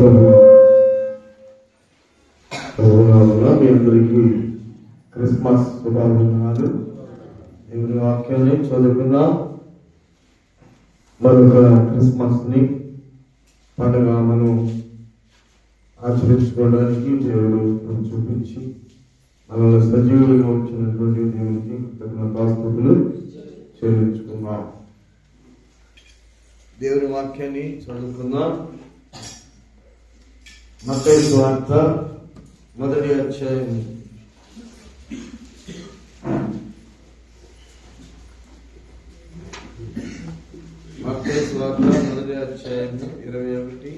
మీ అందరికీ క్రిస్మస్ శుభాకాంక్షలు. దేవుని వాక్యాన్ని చదువుకుందాం. మరొక క్రిస్మస్ ని పండుగ మనం ఆచరించుకోవడానికి దేవుడు చూపించి మనల్ని సజీవులుగా వచ్చినటువంటి దేవునికి కృతజ్ఞతాస్తుతులు చెల్లించుకుందాం. దేవుని వాక్యాన్ని చదువుకుందాం. మత్తయి సువార్త 1వ అధ్యాయం. మత్తయి సువార్త 1వ అధ్యాయం 21,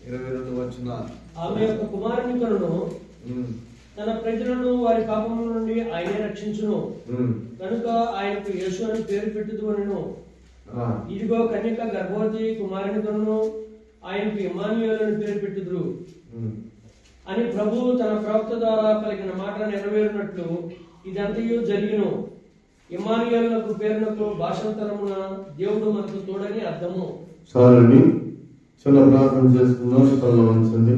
22 వచనాలు. ఆమె యొక్క కుమారుని కనును తన ప్రజలను వారి పాపముల నుండి ఆయనే రక్షించును కనుక ఆయనకు యేసు అని పేరు పెట్టుదు అనెను. ఇదిగో కన్యక గర్భవతి కుమారుని కనును ఆయనకు ఇమ్మానుయేలు అని పేరు పెట్టుదురు అని ప్రభువు తన ప్రవక్త ద్వారా పలికిన మాట నెరవేరినట్లు ఇదంతయు జరిగిను. ఇమ్మానుయేలునకు పేరునకు భాషాంతరమున దేవుడు మనకు తోడని అర్థము. చాలండి, చిన్న ప్రార్థన చేసుకున్నాం. చల్లవలసింది.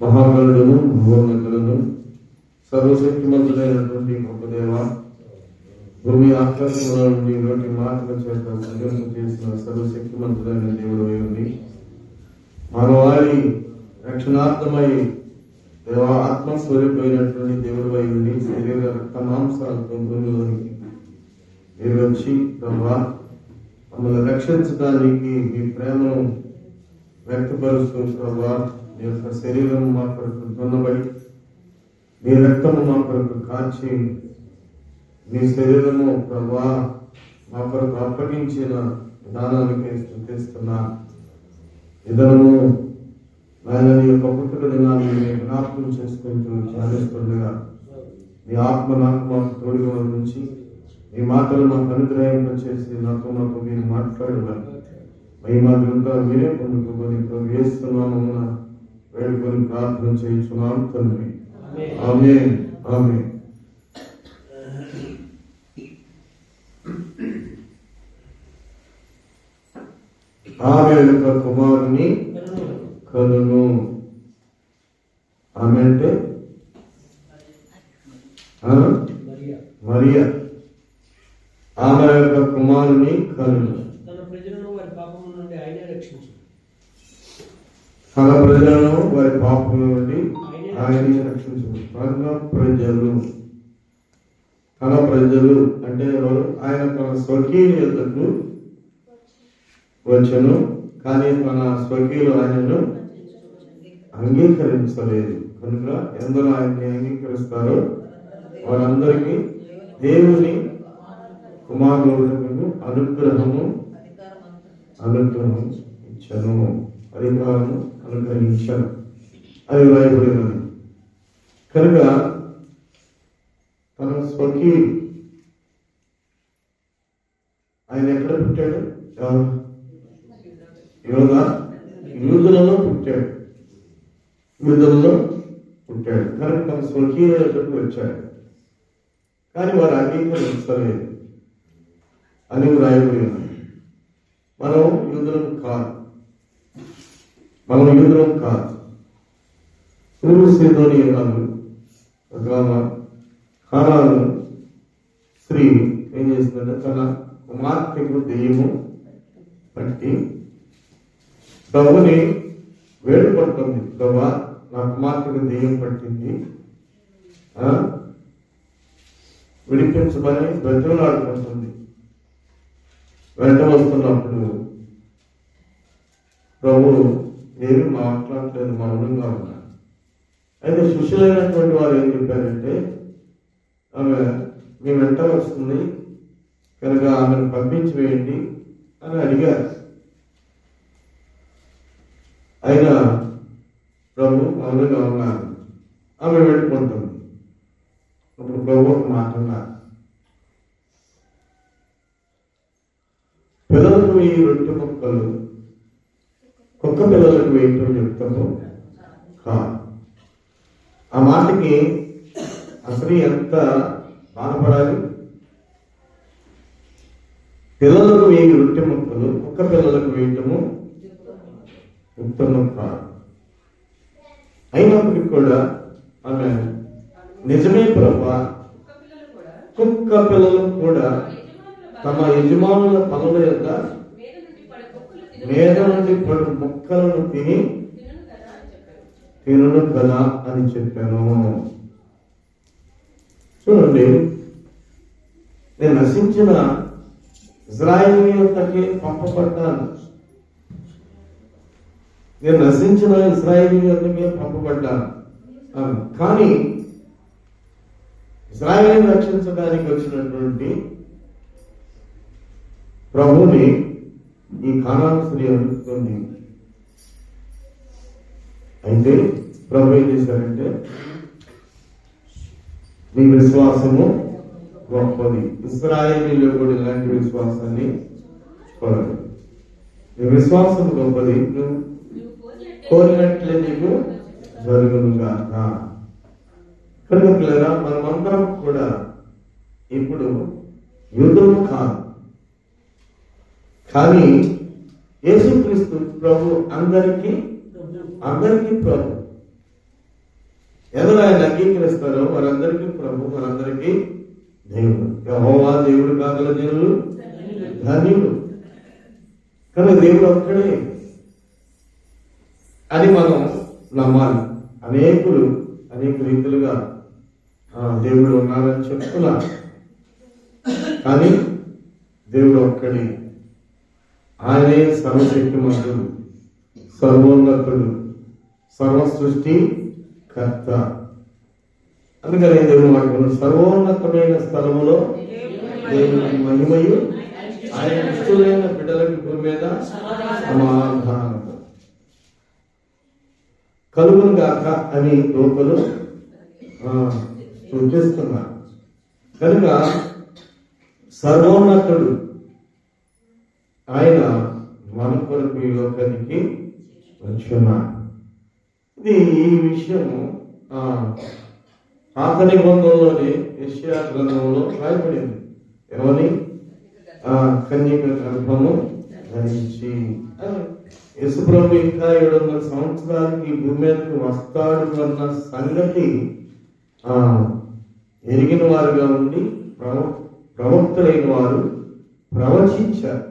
మహాగణుడును మహోన్నతులను సర్వశక్తిమంతుడైనటువంటి గొప్ప దేవ, భూమి ఆకాశముల నుండి నోటి మాటల చేత సృజన చేసిన సర్వశక్తిమంతుడైన దేవుడు ఉంది. మానవాళి రక్షణార్థమై దేవ ఆత్మస్వరూపమైనటువంటి దేవుడు అయి ఉండి శరీర రక్త మాంసాలతో భూమిలోనికి మీరు వచ్చి ప్రభా మమ్మల్ని రక్షించడానికి మీ ప్రేమను వ్యక్తపరుస్తూ ప్రభా మీ యొక్క శరీరం మా కొరకు దున్నబడి మీ రక్తము మా కొరకు కాచి మీ శరీరము ప్రభా మా కొరకు అప్పగించిన విధానానికి స్తుతిస్తున్నా. ఇదనము ఆయన నీ యొక్క పుట్టుక దినాన్ని జ్ఞాపకం చేసుకుంటూ ధ్యానిస్తుండగా మీ ఆత్మ నాకు మాకు తోడుగా నుంచి మీ మాటలు మాకు అనుగ్రహింప చేసి నాతో మీరు మాట్లాడగలరు. మహిమా గ్రంథ మీరే పొందుకోని వేస్తున్నాము వేడుకొని ప్రార్థన చేయించున్నాం తండ్రి. ఆమేన్, ఆమేన్. ఆమె యొక్క కుమారుని కనును. ఆమె అంటే మరియా. ఆమె యొక్క కుమారుని కనును. తన ప్రజలను వారి పాపముల నుండి ఆయనే రక్షించు. తన ప్రజలను వారి పాపముల నుండి ఆయనే రక్షించు. తన ప్రజలు అంటే ఎవరు? ఆయన తన స్వకీయులకు వచ్చను, కానీ తన స్వకీయులు ఆయనను అంగీకరించలేదు. కనుక ఎందరో ఆయన్ని అంగీకరిస్తారో వారందరికీ దేవుని కుమారులకు అనుగ్రహము ఇచ్చను, అధికారము అనుగ్రహించను అది రాయబడినది. కనుక తన స్వకీయులు ఆయన ఎక్కడ పుట్టాడు? యూదులలో పుట్టాడు. కనుక తన స్వకీయులకు వచ్చాడు, కానీ వారు అంగీకరించలేదు అని రాయబడి ఉన్నది. మనం యూదులం కాదు. తూరు సీదోనీయురాలు ఖానాను స్త్రీ ఏం చేసిందంటే తన కుమార్తెకు దెయ్యము పట్టి ప్రభుని వేడుకుంటుంది. ప్రభా, నా కుమార్తెకు దెయ్యం పట్టింది, విడిపించమని బ్రతిమలాడుకుంటుంది. వెంట వస్తున్నప్పుడు ప్రభు ఏమి మాట్లాడలేదు, మౌనంగా ఉన్నారు. అయితే శిష్యులైనటువంటి వారు ఏం చెప్పారంటే, ఆమె మీ వెంట వస్తుంది కనుక ఆమెను పంపించి వేయండి అని అడిగారు. అయినా ప్రభు మౌనంగా ఉన్నారు. ఆమె వెళ్ళిపోతుంది. అప్పుడు ప్రభు ఒక మాట అన్నారు, పిల్లలకు ఈ రొట్టె ముక్కలు కుక్క పిల్లలకు వేయటం చెప్తాము కాదు. ఆ మాటకి అసలు ఎంత బాధపడాలి. పిల్లలకు వేయి రొట్టె ముక్కలు కుక్క పిల్లలకు వేయటము ఉత్తమం కాదు. అయినప్పటికీ కూడా ఆమె నిజమే ప్రభువా, కుక్క పిల్లలు కూడా తమ యజమానుల పనుల యొక్క మీద నుండి పడు ముక్కలను తినను కదా అని చెప్పాను. చూడండి, నేను నశించిన ఇశ్రాయేలీయులకి పంపబడ్డాను. నేను నశించిన ఇశ్రాయేలీయులకి పంపబడ్డాను. కానీ ఇశ్రాయేలుని రక్షించడానికి వచ్చినటువంటి ప్రభుని ఈ కానాను స్త్రీ అడుగుతుంది. అయితే ప్రభు ఏం చేశారంటే, నీ విశ్వాసము గొప్పది. ఇశ్రాయేలీలో కూడా ఇలాంటి విశ్వాసాన్ని కోరదు. నీ విశ్వాసం గొప్పది, నువ్వు కోరినట్లే నీకు జరుగునుగాక. కనుక పిల్లరా, మనమందరం కూడా ఇప్పుడు యూదులు కాదు, కానీ యేసుక్రీస్తు ప్రభు అందరికీ ప్రభు. ఎవరు ఆయన అంగీకరిస్తారో వారందరికీ ప్రభు, మనందరికీ దేవుడు. యెహోవా దేవుడు కాగల జనులు ధన్యులు. కానీ దేవుడు ఒక్కడే అని మనం నమ్మాలి. అనేక రీతిలుగా దేవుడు ఉన్నారని చెప్తున్నారు, కానీ దేవుడు ఒక్కడే. ఆయనే సర్వశక్తిమంతుడు, సర్వోన్నతుడు, సర్వ సృష్టి కర్త. అందుకని దేవుడు వాక్యం, సర్వోన్నతమైన స్థలములో దేవుని మహిమయు ఆయన ఇష్టమైన బిడ్డలకి భూమి మీద సమాధానం కలుగును గాక అని లోపలు చూపిస్తున్నారు. కనుక సర్వోన్నతుడు ఆయన మన కొరకు ఈ లోకానికి వచ్చున్నాడు. ఇది ఈ విషయము పాత నిబంధనలోని యెషయా గ్రంథంలో రాయబడింది. ఏమని? కన్యక గర్భము ధరించి యేసుప్రభు ఇంకా 700 సంవత్సరాలకి భూమి మీదకి వస్తాడు అన్న సంగతి ఎరిగిన వారుగా ఉండి ప్రవక్తలైన వారు ప్రవచించారు.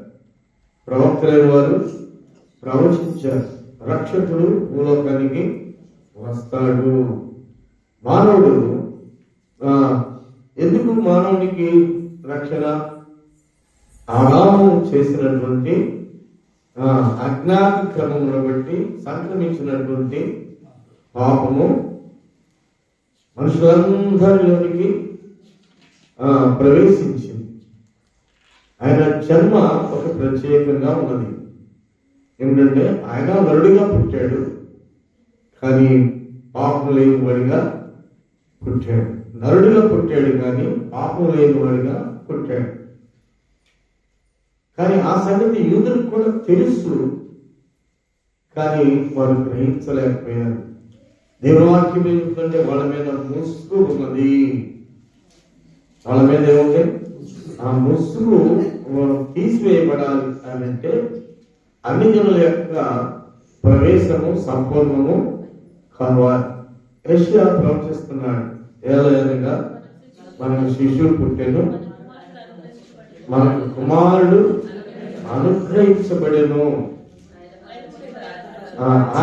రక్షకుడు భూలోకానికి వస్తాడు. మానవుడు ఎందుకు మానవునికి రక్షణ? ఆదాము చేసినటువంటి అజ్ఞాత క్రమమును బట్టి సంక్రమించినటువంటి పాపము మనుషులందరిలోనికి ప్రవేశించింది. ఆయన జన్మ ఒక ప్రత్యేకంగా ఉన్నది. ఏమిటంటే ఆయన నరుడిగా పుట్టాడు, కానీ పాపం లేని వాడిగా పుట్టాడు. నరుడిగా పుట్టాడు కానీ పాపం లేని వాడిగా పుట్టాడు. కానీ ఆ సంగతి యూదులకు కూడా తెలుసు, కానీ వారు గ్రహించలేకపోయారు. దేవుని వాక్యం ఏమిటంటే వాళ్ళ మీద ముసుగు ఉన్నది. వాళ్ళ మీద ఏముంది? ఆ ముసుగు తీసివేయబడాలి అని అంటే అన్ని జనుల యొక్క ప్రవేశము సంపూర్ణము కావాలి. యెషయా ప్రవచిస్తున్నాడు, ఏలయనగా మనకు శిశువు పుట్టెను, మనకు కుమారుడు అనుగ్రహించబడెను,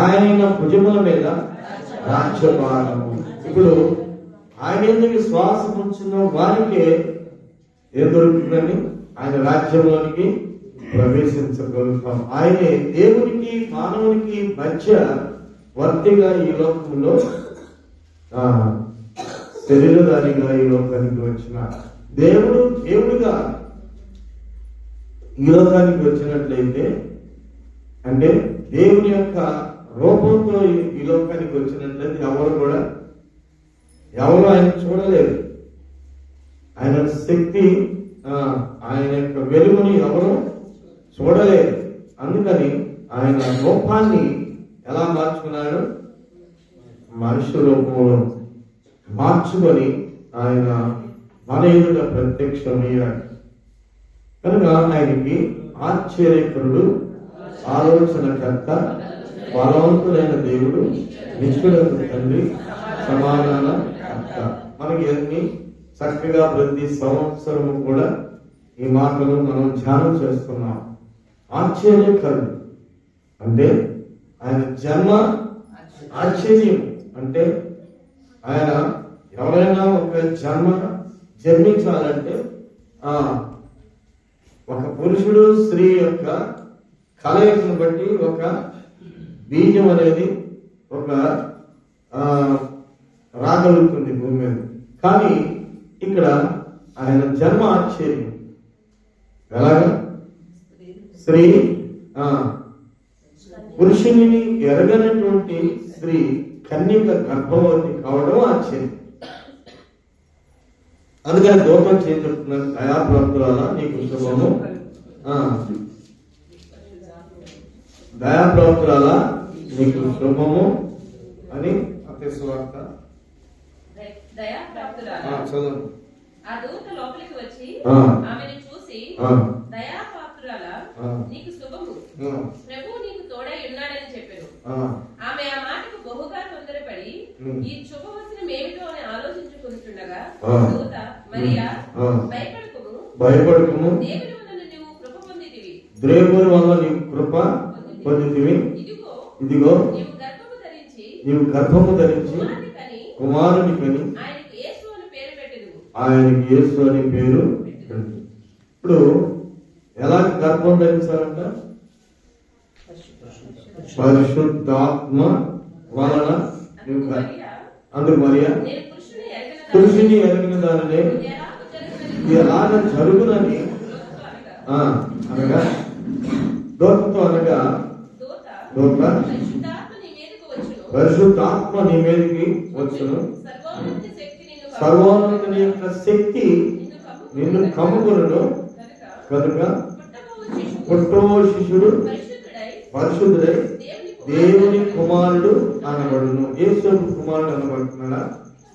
ఆయన భుజముల మీద రాజ్యభారము. ఇప్పుడు ఆయన ఎందుకు విశ్వాసం ఉంచిన వారికే ఏం దొరుకుతుందని? ఆయన రాజ్యంలోనికి ప్రవేశించగలుగుతాం. ఆయనే దేవునికి మానవునికి మధ్య వర్తిగా ఈ లోకంలో శరీరధారిగా ఈ లోకానికి వచ్చిన దేవుడుగా ఈ లోకానికి వచ్చినట్లయితే, అంటే దేవుని యొక్క రూపంతో ఈ లోకానికి వచ్చినట్లయితే ఎవరు ఆయన చూడలేరు. ఆయన శక్తి, ఆయన యొక్క వెలుగుని ఎవరు చూడలేరు. అందుకని ఆయన రూపాన్ని ఎలా మార్చుకున్నాడు? మనుష్య రూపంలో మార్చుకొని ఆయన మన ఎదుట ప్రత్యక్షమయ్యాడు. కనుక ఆయనకి ఆశ్చర్యకరుడు, ఆలోచనకర్త, బలవంతుడైన దేవుడు, నిత్యుడైన తండ్రి, సమాధాన కర్త. మనకి అన్ని చక్కగా ప్రతి సంవత్సరము కూడా ఈ మాటలు మనం ధ్యానం చేస్తున్నాం. ఆశ్చర్యకరుడు అంటే ఆయన జన్మ ఆశ్చర్యం. అంటే ఆయన ఎవరైనా ఒక జన్మించాలంటే ఒక పురుషుడు స్త్రీ యొక్క కలయికను బట్టి ఒక బీజం అనేది ఒక రాగలుగుతుంది భూమి మీద. కానీ ఇక్కడ ఆయన జన్మ ఆశ్చర్యం. ఎలాగా? స్త్రీ పురుషుని ఎరగనటువంటి స్త్రీ కన్యక గర్భవతి కావడం ఆశ్చర్యం. అందుకని దూతం చెప్తున్నాను, దయాప్రాప్తురాలా నీకు శుభము, దయాప్రాప్తురాలా నీకు శుభము అని అత్యస్వార్త చదువు. ఆ దూత లోపలికి వచ్చి ఆమెను చూసి, దయాపాత్రురాలా నీకు శుభము, ప్రభువు నీకు తోడై ఉన్నాడని చెప్పాను. ఆమె ఆ మాటకు బహుగా తొందరపడి ఈ శుభవచనం ఏమిటో అని ఆలోచించుకుంటుండగా దూత, మరియా, భయపడకుము, దేవుని వలన నీవు కృప పొందితివి, దేవుని వలన నీవు కృప పొందితివి, ఇదిగో నీవు గర్భము ధరించి కుమారుని కని ఆయనకి యేసు అని పేరు. ఇప్పుడు ఎలా గర్భం ధరించాలంట? పరిశుద్ధాత్మ వలన. అందుకు మరియా పురుషుని ఎరిగిన దానినే ఎలాగ జరుగునని అనగా దూతతో అనగా దూత పరిశుద్ధాత్మ నీ మీదకి వచ్చును, సర్వోన్నతుని యొక్క శక్తి నిన్ను కమ్ముకొనును కనుక పుట్టో శిశుడు పరిశుద్ధుడై దేవుని కుమారుడు అనబడును. యేసు కుమారుడు అనబడుతున్నాడా?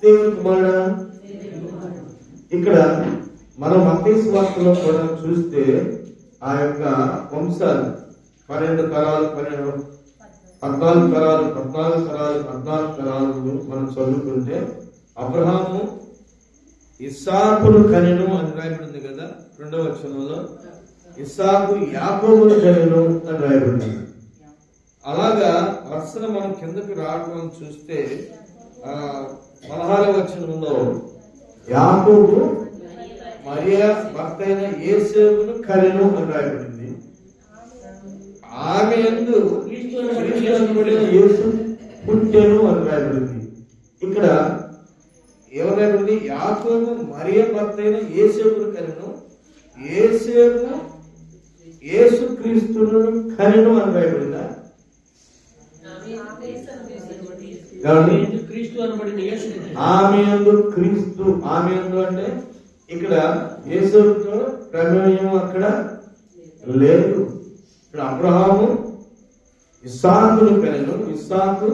దేవుని కుమారుడా? ఇక్కడ మనం మత్తయి సువార్తలో కూడా చూస్తే ఆ యొక్క వంశాలు 12 తరాలు 14 తరాలు మనం చదువుకుంటే అబ్రహాము ఇస్సాకును కనెను అని రాయబడింది కదా 2వ వచనంలో. ఇస్సాకు యాకోబును కనెను అని రాయబడింది. అలాగా వరుసను మనం కిందకి రావడం చూస్తే 16వ వచనంలో యాకోబు మరియా భర్త అయిన యేసేపును కనెను అని రాయబడింది. ఆమె యందు యేసు పుట్టెను అని రాయబడింది. ఇక్కడ ఏమరాయబడింది? యాకోబు మరియా భర్త అయిన యేసేపును కనెను, యేసేపు యేసుక్రీస్తును కనెను అని రాయబడిందా? ఆమె యందు క్రీస్తు. ఆమె యందు అంటే ఇక్కడ యేసుతో ప్రమేయం అక్కడ లేదు. ఇక్కడ అబ్రహాము ఇస్సాకును కనెను, ఇస్సాకు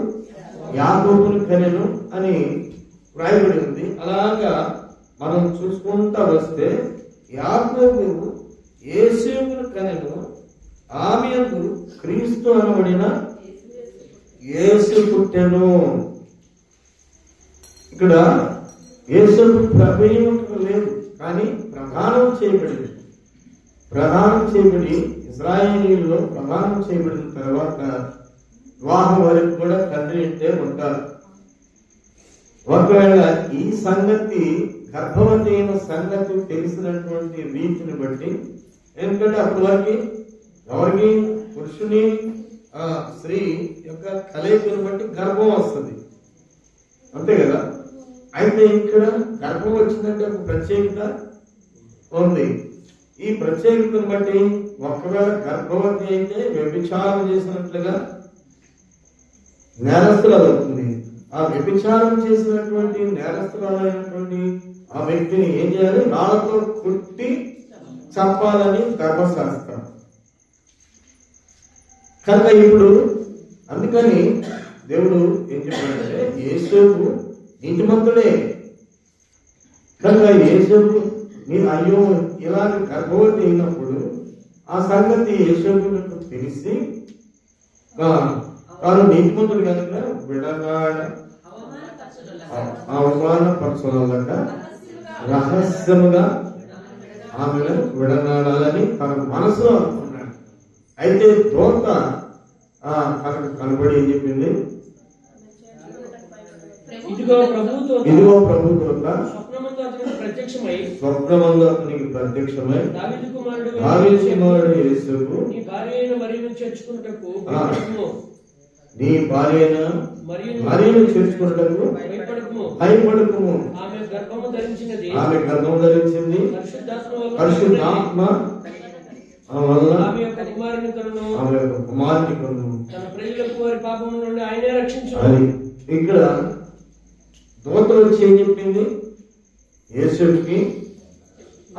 యాకోబును కనెను అని రాయబడి ఉంది. అలాగా మనం చూసుకుంటా వస్తే యాకోబు యేసేపును కనెను, ఆమె యందు క్రీస్తు అనబడిన యేసు పుట్టెను. ఇక్కడ యేసు ప్రమేయం లేదు, కానీ ప్రధానం చేయబడి ఇశ్రాయేలీయుల్లో ప్రధానం చేయబడిన తర్వాత వివాహం వరకు కూడా తండ్రి ఇంటే ఉంటారు. ఒకవేళ ఈ సంగతి గర్భవతి అయిన సంగతి తెలిసినటువంటి రీతిని బట్టి, ఎందుకంటే అప్పటి వరకు ఎవరికి పురుషుని స్త్రీ యొక్క కలయికను బట్టి గర్భం వస్తుంది, అంతే కదా. అయితే ఇక్కడ గర్భం వచ్చిందంటే ఒక ప్రత్యేకత ఉంది. ఈ ప్రత్యేకతను బట్టి ఒకవేళ గర్భవతి అయితే వ్యభిచారం చేసినట్లుగా నేరస్తులవుతుంది. ఆ వ్యభిచారం చేసినటువంటి నేరస్తులైనటువంటి ఆ వ్యక్తిని ఏం చేయాలి? రాళ్లతో కుట్టి చంపాలని ధర్మశాస్త్రం. కనుక ఇప్పుడు అందుకని దేవుడు ఏం చెప్పాడంటే యేసేపు నీతిమంతుడే కనుక యేసేపు అయ్యో ఇలాగ గర్భవతి అయినప్పుడు ఆ సంగతి యేసేపుకు తెలిసి తాను నీతిమంతుడు కనుక అవమానపరచులక రహస్యముగా ఆమెను విడనాడాలని తన మనసులో అనుకున్నాడు. అయితే దూత తనకు కనబడి ఏం చెప్పింది? ఇదిగో ప్రభువుతో స్వప్నమందు అతనికి ప్రత్యక్షమై దావీదు కుమారుడు యేసుకు నీ భార్య అయిన మరియను చేర్చుకున్నటకు మరియను చేర్చుకున్నటకు భయపడకుము. ఆమె గర్భము ధరించినది పరిశుద్ధాత్మ వల్ల ఆమె యొక్క కుమారుని కనును తన ప్రజలకు వారి పాపం నుండి ఆయనే రక్షించును. ఇక్కడ దూత వచ్చి ఏం చెప్పింది? యేసుకి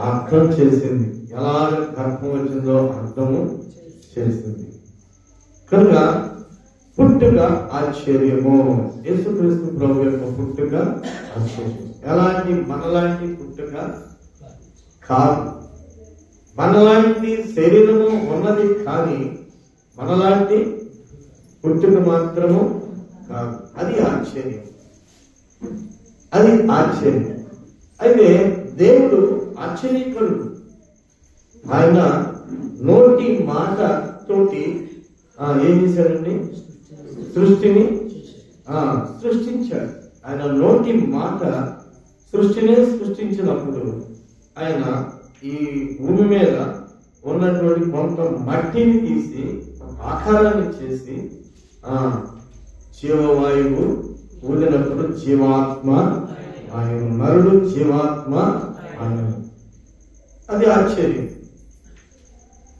అర్థం చేసింది, ఎలాగ గర్భం వచ్చిందో అర్థము చేసింది. కనుక పుట్టుక ఆశ్చర్యము. యేసుక్రీస్తు ప్రభు యొక్క పుట్టుక ఆశ్చర్యం. ఎలాంటి మనలాంటి పుట్టుక కాదు, మనలాంటి శరీరము ఉన్నది కానీ మనలాంటి పుట్టుక మాత్రము కాదు. అది ఆశ్చర్యం, అది ఆశ్చర్యం. అయితే దేవుడు ఆశ్చర్యకరుడు. ఆయన నోటి మాట తోటి ఏం చేశాడండి? సృష్టిని సృష్టించాడు. ఆయన నోటి మాట సృష్టిని సృష్టించినప్పుడు ఆయన ఈ భూమి మీద ఉన్నటువంటి కొంత మట్టిని తీసి ఆకారాన్ని చేసి జీవవాయువు ఊదినప్పుడు జీవాత్మ ఆయన, నరుడు జీవాత్మ ఆయన. అది ఆశ్చర్యం.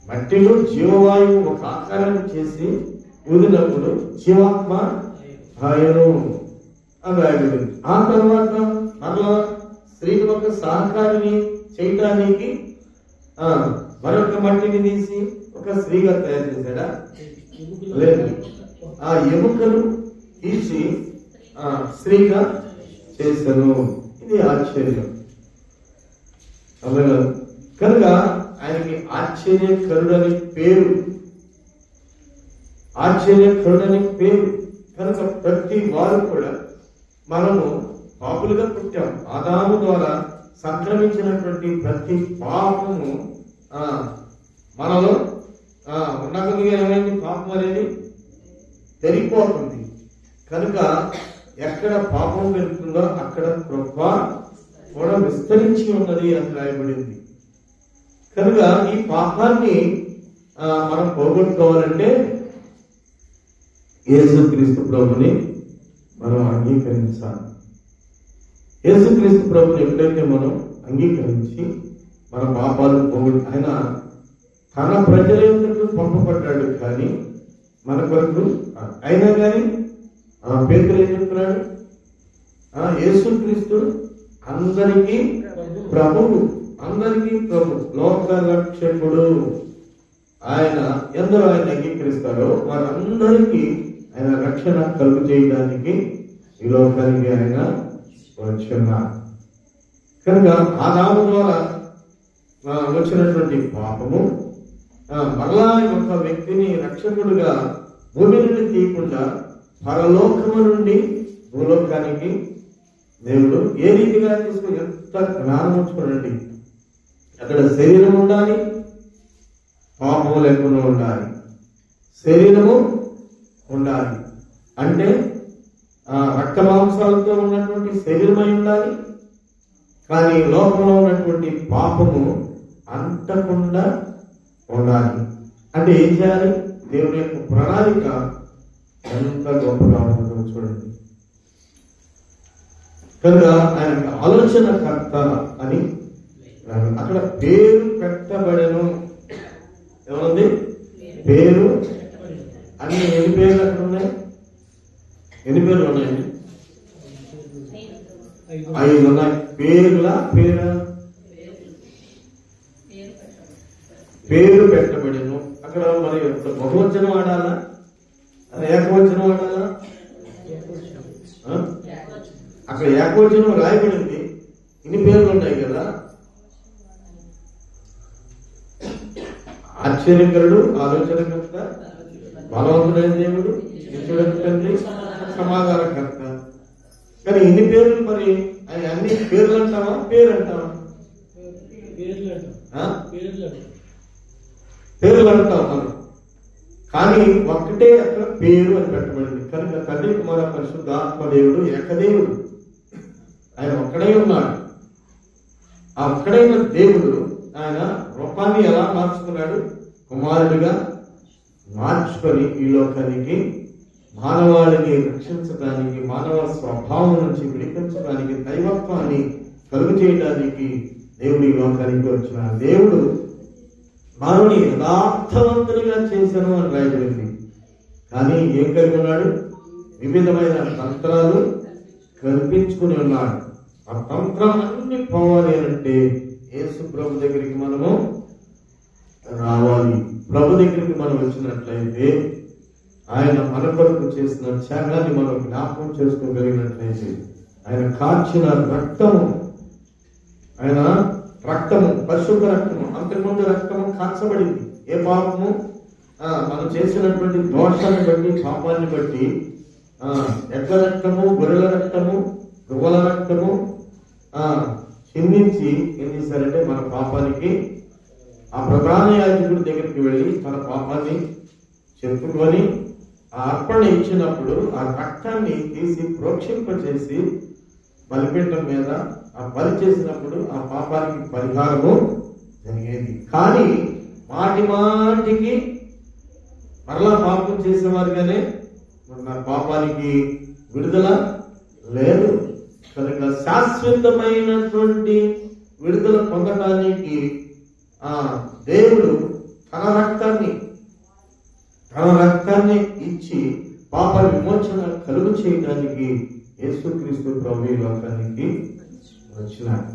మట్టిలో జీవవాయువు ఒక ఆకారాన్ని చేసి ఊదినప్పుడు జీవాత్మ ఆయను అని. ఆ తర్వాత మరలా స్త్రీ ఒక సహకారిని చేయటానికి మరొక మట్టిని తీసి ఒక స్త్రీగా తయారు చేశాడా? లేదు. ఆ ఎముకలు తీసి స్త్రీగా చేశాను. ఇది ఆశ్చర్యం. కనుక ఆయనకి ఆశ్చర్యకరుడని పేరు, ఆశ్చర్యకరుడని పేరు. కనుక ప్రతి వారు కూడా మనము పాపులుగా పుట్టాం. ఆదాము ద్వారా సంక్రమించినటువంటి ప్రతి పాపము మనలో ఉన్నతంగా ఏమైంది? పాపం అనేది పెరిగిపోతుంది. కనుక ఎక్కడ పాపం పెరుగుతుందో అక్కడ కృప కూడా విస్తరించి ఉన్నది అని రాయబడింది. కనుక ఈ పాపాన్ని మనం పోగొట్టుకోవాలంటే యేసుక్రీస్తు ప్రభుని మనం అంగీకరించాలి. యేసుక్రీస్తు ప్రభుని ఎప్పుడైతే మనం అంగీకరించి మన పాపాలు పోగొట్టు, ఆయన తన ప్రజల ఎందుకు పంపబడ్డాడు కానీ మన కొరకు. అయినా కానీ పేతురు ఏం చెప్తున్నాడు? యేసుక్రీస్తు అందరికీ ప్రభువు, అందరికీ ప్రభు, లోక రక్షకుడు. ఆయన ఎందరో ఆయన అంగీకరిస్తారో వారందరికీ ఆయన రక్షణ కలుగు చేయడానికి ఈ లోకానికి ఆయన వచ్చున్నారు. కనుక ఆదాము ద్వారా వచ్చినటువంటి పాపము మరలా ఒక వ్యక్తిని రక్షకుడుగా భూమి నుండి తీయకుండా పరలోకము నుండి భూలోకానికి దేవుడు ఏ రీతిగా తీసుకుని, ఎంత జ్ఞానం చూడండి. అక్కడ శరీరం ఉండాలి, పాపము లేకుండా ఉండాలి. శరీరము ఉండాలి అంటే రక్త మాంసాలతో ఉన్నటువంటి శరీరమై ఉండాలి. కానీ లోకంలో ఉన్నటువంటి పాపము అంటకుండా ఉండాలి. అంటే ఏం చేయాలి? దేవుని యొక్క ప్రణాళిక ఎంత గొప్పగా ఉంటుందో చూడండి. కనుక ఆయన ఆలోచనకర్త అని అక్కడ పేరు పెట్టబడను. ఏమన్నది? పేరు. అన్ని ఎన్ని పేర్లు అక్కడ ఉన్నాయి? ఎన్ని పేర్లు ఉన్నాయండి? 5 ఉన్నాయి. పేర్ల పేరు పెట్టబడను. అక్కడ మరి బహువచనం వాడాలా, ఏకవచనం వాడాలా? అక్కడ ఏకవచనం రాయబడింది. ఇన్ని పేర్లు ఉన్నాయి కదా. ఆశ్చర్యకరుడు, ఆలోచనకర్త, బలవంతుడైన దేవుడు, తండ్రి సమాధానకర్త. కానీ ఇన్ని పేర్లు మరి అన్ని పేర్లు అంటావా పేరు అంటావా? పేర్లు అంటాం మనం, కానీ ఒక్కటే అక్కడ పేరు అని పెట్టబడింది. కనుక తండ్రి కుమార పరిశుద్ధాత్మ దేవుడు ఏకదేవుడు, ఆయన ఒక్కడే ఉన్నాడు. ఆ ఒక్కడైన దేవుడు ఆయన రూపాన్ని ఎలా మార్చుకున్నాడు? కుమారుడిగా మార్చుకొని ఈ లోకానికి మానవాళిని రక్షించడానికి, మానవ స్వభావం నుంచి విడిపించడానికి, దైవత్వాన్ని కలుగు చేయడానికి దేవుడు ఈ లోకానికి వచ్చిన దేవుడు మానవుని యథార్థవంతునిగా చేశాను అని రాయబడింది. కానీ ఏం కలిగి ఉన్నాడు? వివిధమైన తంత్రాలు కల్పించుకుని ఉన్నాడు. ఆ తంత్రం అన్ని పోవాలి అంటే యేసు ప్రభు దగ్గరికి మనము రావాలి. ప్రభు దగ్గరికి మనం వచ్చినట్లయితే ఆయన మన కొరకు చేసిన త్యాగాన్ని మనం జ్ఞాపకం చేసుకోగలిగినట్లయితే, ఆయన కార్చిన రక్తము, ఆయన రక్తము పరిశుద్ధ రక్తము, అంతకుముందు రక్తము కాల్చబడింది. ఏ పాపము? మనం చేసినటువంటి దోషాన్ని బట్టి, పాపాన్ని బట్టి ఎడ్ల రక్తము, గొర్రెల రక్తము, దువ్వల రక్తము చిందించి ఏం చేశారంటే మన పాపానికి ఆ ప్రధాన యాజకుడి దగ్గరికి వెళ్ళి తన పాపాన్ని చెప్పుకొని ఆ అర్పణ ఇచ్చినప్పుడు ఆ రక్తాన్ని తీసి ప్రోక్షింపచేసి బలిపీఠం మీద ఆ బలి చేసినప్పుడు ఆ పాపానికి పరిహారము జరిగేది. కానీ మాటి మాటికి మరలా పాపం చేసేవారుగానే మన పాపానికి విడుదల లేదు. కనుక శాశ్వతమైనటువంటి విడుదల పొందడానికి దేవుడు తన రక్తాన్ని ఇచ్చి పాప విమోచన కలుగు చేయడానికి యేసుక్రీస్తు ప్రభు ఈ లోకానికి వచ్చినాడు.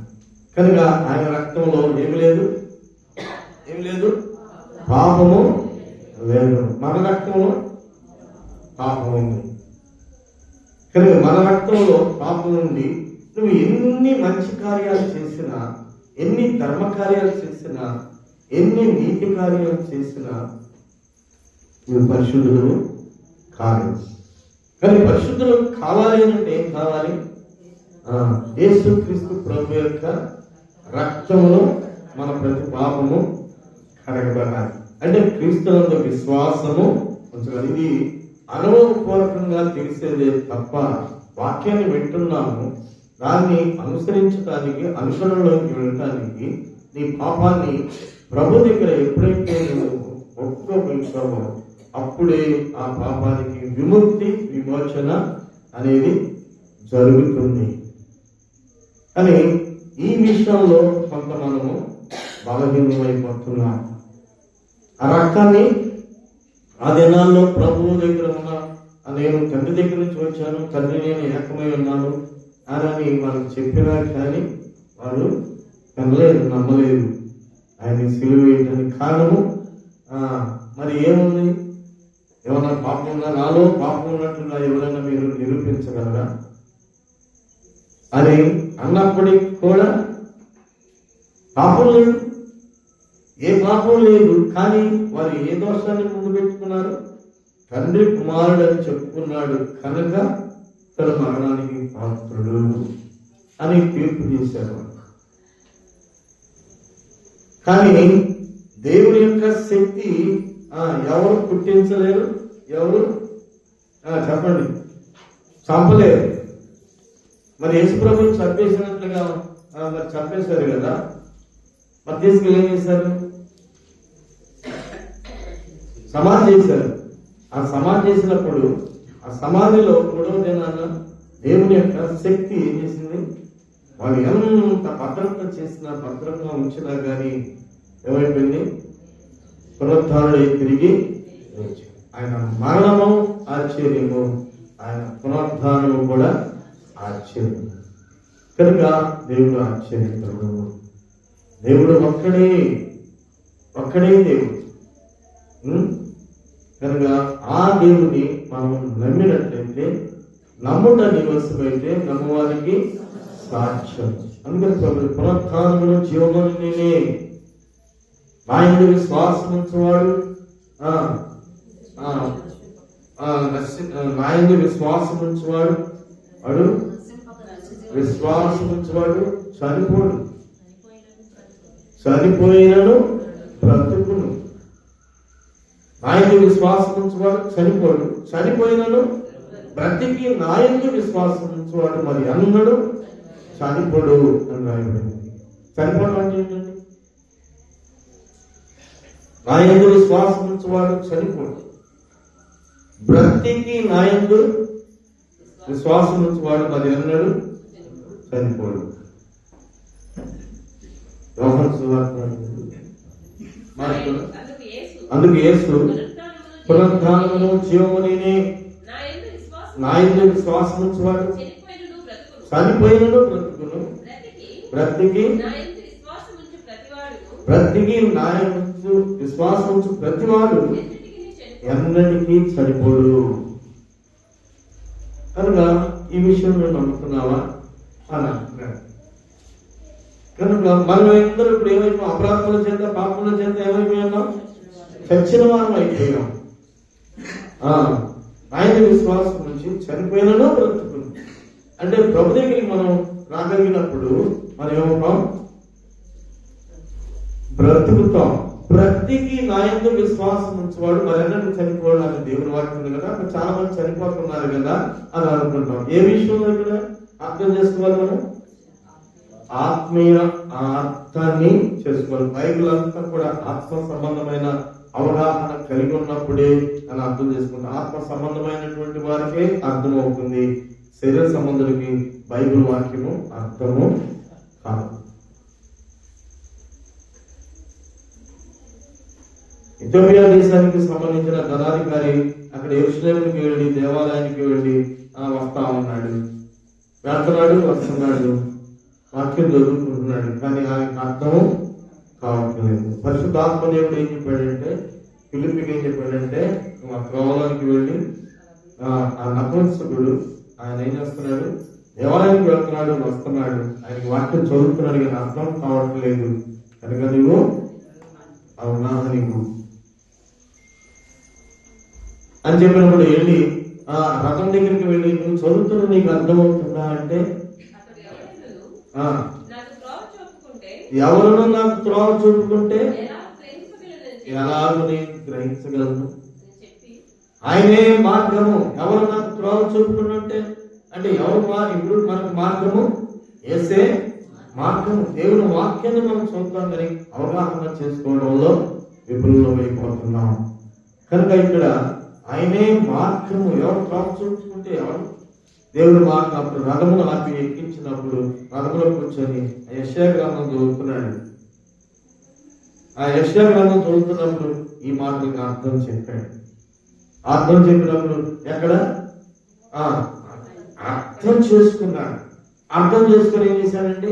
కనుక ఆయన రక్తంలో ఏమి లేదు, పాపము లేదు. మన రక్తంలో పాపం ఉంది. కనుక మన రక్తంలో పాపం నుండి నువ్వు ఎన్ని మంచి కార్యాలు చేసినా, ఎన్ని ధర్మ కార్యాలు చేసినా, ఎన్ని నీతి కార్యాలు చేసినా నువ్వు పరిశుద్ధులు కాదు. కానీ పరిశుద్ధులు కావాలి అంటే ఏం కావాలి? యేసుక్రీస్తు ప్రభు యొక్క రక్తములో మన ప్రతి పాపము కడగబడాలి. అంటే క్రీస్తునందు విశ్వాసము ఉంచాలి. ఇది అనుభవపూర్వకంగా తెలిసేదే తప్ప వాక్యాన్ని వింటున్నాము, దాన్ని అనుసరించడానికి, అనుసరణలోకి వెళ్ళటానికి నీ పాపాన్ని ప్రభు దగ్గర ఎప్పుడైతే నువ్వు ఒప్పుకోగలుగుతావో అప్పుడే ఆ పాపానికి విముక్తి, విమోచన అనేది జరుగుతుంది. కానీ ఈ విషయంలో కొంత మనము బలహీనమైపోతున్నాం. ఆ రక్తాన్ని ఆ దినాల్లో ప్రభువు దగ్గర ఉన్న నేను తండ్రి దగ్గర నుంచి వచ్చాను, తండ్రి నేను ఏకమై ఉన్నాను అని వాళ్ళకి చెప్పినా కానీ వాళ్ళు వినలేదు, నమ్మలేదు. ఆయన సిలువ వేయడానికి కారణము మరి ఏముంది? ఏమన్నా పాపం ఉందా? నాలో పాపం ఉన్నట్టుగా ఎవరైనా మీరు నిరూపించగలరా అని అన్నప్పటికీ కూడా పాపం లేదు, ఏ పాపం లేదు. కానీ వారు ఏ దోషాన్ని ముందు పెట్టుకున్నారు? తండ్రి కుమారుడు అని చెప్పుకున్నాడు కనుక తన మరణానికి పాత్రుడు అని తీర్పు చేశారు. కానీ దేవుని యొక్క శక్తి ఎవరు పుట్టించలేరు, ఎవరు చెప్పండి, చంపలేరు. మరి యేసుప్రభుని చంపేసినట్లుగా మరి చంపేశారు కదా, మరి తీసుకెళ్ళి ఏం చేశారు? సమాధి చేశారు. ఆ సమాధి చేసినప్పుడు ఆ సమాధిలో 3వ దినాన దేవుని యొక్క శక్తి ఏం చేసింది? వాళ్ళు ఎంత భద్రత చేసినా, భద్రంగా ఉంచినా కానీ ఏమైపోయింది? పునరుద్ధారుడై తిరిగి ఆయన మరణము ఆశ్చర్యము, ఆయన పునరుద్ధానము కూడా ఆశ్చర్యం. కనుక దేవుడు ఆశ్చర్యకరుడు. దేవుడు ఒక్కడే దేవుడు. కనుక ఆ దేవుని మనం నమ్మినట్లయితే, నమ్ముట నివసమైతే నమ్మవారికి సాక్ష్యం. అందుకని పునరుత్థానమును జీవమును నేనే, నా యందు విశ్వాసం ఉంచువాడు నా యందు విశ్వాసం ఉంచువాడు వాడు విశ్వాసం ఉంచువాడు చనిపోడు, చనిపోయినను బ్రతుకును. నా యందు విశ్వాసం ఉంచువాడు చనిపోడు, చనిపోయినను బ్రతికి నా యందు విశ్వాసం ఉంచువాడు మరి అన్నడు చనిపోడు అని రాయబడింది. చనిపోవడం అంటే ఏంటండి? నా యందు విశ్వాసం ఉంచువాడు చనిపోడు, బ్రతికి నా యందు విశ్వాసం ఉంచువాడు మరి అన్నడు చనిపోడు. యోహాను సువార్త అందుకు యేసు పునరుత్థానమును జీవము నేనే, నా యందు విశ్వాసం ఉంచువాడు చనిపోయినను బ్రతుకును, బ్రతికి నా యందు విశ్వాసం ఉంచు ప్రతివాడు ఎన్నటికీ చనిపోడు. కనుక ఈ విషయం నువ్వు నమ్ముతున్నావా అని అంటున్నాడు. కనుక మనం అందరూ ఇప్పుడు ఏమైపోయాం? అపరాధముల చేత పాపముల చేత ఏమైపోయాం? చచ్చిన వారం అయిపోయాం. ఆయన విశ్వాసం నుంచి చనిపోయినను బ్రతుకును. అంటే ప్రభు దగ్గరికి మనం రాగలిగినప్పుడు మనం ఏమవుతాం? బ్రతుకుతాం. బ్రతికి నా యందు విశ్వాసం ఉంచేవాడు మరి అన్నట్టు చనిపోవడం అని దేవుని వాక్యం ఉంది కదా. అక్కడ చాలా మంది చనిపోతున్నారు కదా అని అనుకుంటాం. ఏ విషయంలో ఇక్కడ అర్థం చేసుకోవాలి? మనం ఆత్మీయ అర్థాన్ని చేసుకోవాలి. బైబిల్ అంతా కూడా ఆత్మ సంబంధమైన అవగాహన కలిగి ఉన్నప్పుడే అని అర్థం చేసుకుంటాం. ఆత్మ సంబంధమైనటువంటి వారికే అర్థం అవుతుంది. శరీర సంబంధులకి బైబిల్ వాక్యము అర్థము కాదు. ఇథియోపియా దేశానికి సంబంధించిన ధనాధికారి అక్కడ యెరూషలేముకి వెళ్ళి దేవాలయానికి వెళ్ళి వస్తా ఉన్నాడు, వెళ్తున్నాడు, వస్తున్నాడు, వాక్యం చదువుకుంటున్నాడు, కానీ ఆయనకు అర్థం కావట్లేదు. పరిశుద్ధాత్మ దేవుడు ఏం చెప్పాడంటే, ఫిలిప్పికి ఏం చెప్పాడంటే, ఆ త్రోవలోనికి వెళ్ళి ఆ నపుంసకుడు ఆయన ఏం చేస్తున్నాడు? దేవాలయానికి వెళ్తున్నాడు, వస్తున్నాడు, ఆయనకి వాక్యం చదువుతున్నాడు, కానీ అర్థం కావట్లేదు. కనుక నువ్వు అవునా నీకు అని చెప్పినప్పుడు వెళ్ళి ఆ రథం దగ్గరికి వెళ్ళి, నువ్వు చదువుతున్నా నీకు అర్థమవుతుందా అంటే, ఎవరు నాకు త్రోవ చూపుకుంటే ఎలాగో నేను గ్రహించగలను. ఆయనే మార్గము. ఎవరు నాకు త్రోవ చూపుకుంటే అంటే ఎవరు? ఇప్పుడు మనకు మార్గము యేసే మార్గము. దేవుని వాక్యాన్ని మనం చదువుతాం కానీ అవగాహన చేసుకోవడంలో విఫలమైపోతున్నాం. కనుక ఇక్కడ ఆయనే మార్గము. ఎవరు త్రోవ చూపుకుంటే ఎవరు? దేవుడు మాకు అప్పుడు రథమును ఆపి ఎక్కించినప్పుడు రథములో కూర్చొని యెషయా గ్రంథం చదువుతున్నాడు. ఆ యెషయా గ్రంథం చదువుతున్నప్పుడు ఈ మాటలకు అర్థం చెప్పాడు. అర్థం చెప్పినప్పుడు ఎక్కడ అర్థం చేసుకున్నాడు. అర్థం చేసుకుని ఏం చేశాడంటే,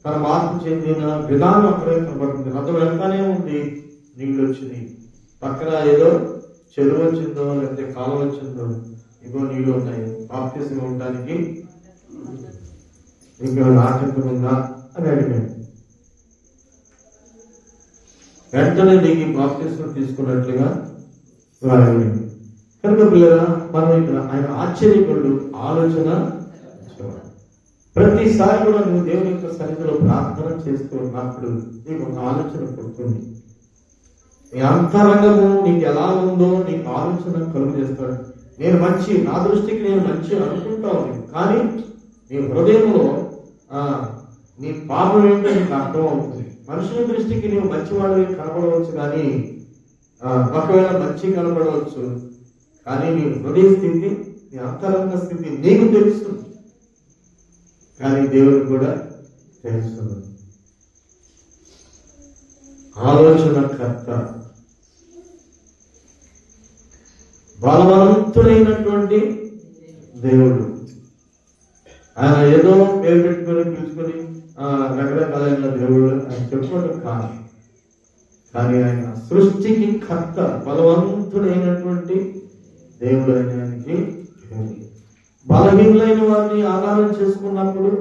తన మార్పు చెందిన విధానం అక్కడే కనబడుతుంది. రథం వెళ్తానే ఉంది, నీళ్ళు వచ్చింది. పక్కన ఏదో చెరువు వచ్చిందో లేకపోతే కాలం వచ్చిందో, ఇగో నీళ్ళు ఉన్నాయి, బాప్తిసం ఉండడానికి ఇంకా ఆటంకం ఉందా అని అడిగాడు. వెంటనే దిగి బాప్తిసం తీసుకున్నట్లుగా రాయబడింది. కనుక పిల్లరా, మనం ఇక్కడ ఆయన ఆశ్చర్యపడు ఆలోచన. ప్రతిసారి కూడా నువ్వు దేవుని యొక్క సన్నిధిలో ప్రార్థన చేస్తూ ఉన్నప్పుడు నీకు ఒక ఆలోచన పుడుతుంది. నీ అంతరంగము నీకు ఎలా ఉందో నీకు ఆలోచన కలుగు చేస్తాడు. నేను మంచి, నా దృష్టికి నేను మంచి అనుకుంటావు, కానీ నీ హృదయంలో నీ పాపం ఏంటో నీకు అర్థం అవుతుంది. మనుషుల దృష్టికి నీవు మంచివాడివి కనబడవచ్చు, కానీ ఒకవేళ మంచి కనబడవచ్చు, కానీ నీ హృదయ స్థితి, నీ అంతరంగ స్థితి నీకు తెలుస్తుంది, కానీ దేవుడు కూడా తెలుస్తుంది. ఆలోచనకర్త, బలవంతుడైనటువంటి దేవుడు. ఆయన ఏదో పేరు పెట్టుకొని పిలుచుకొని రకరకాలైన దేవుడు ఆయన చెప్పుకోవడం కాదు, కానీ ఆయన సృష్టికి కర్త, బలవంతుడైనటువంటి దేవుడు ఆయనకి. బలహీనులైన వారిని ఆధారం చేసుకున్నప్పుడు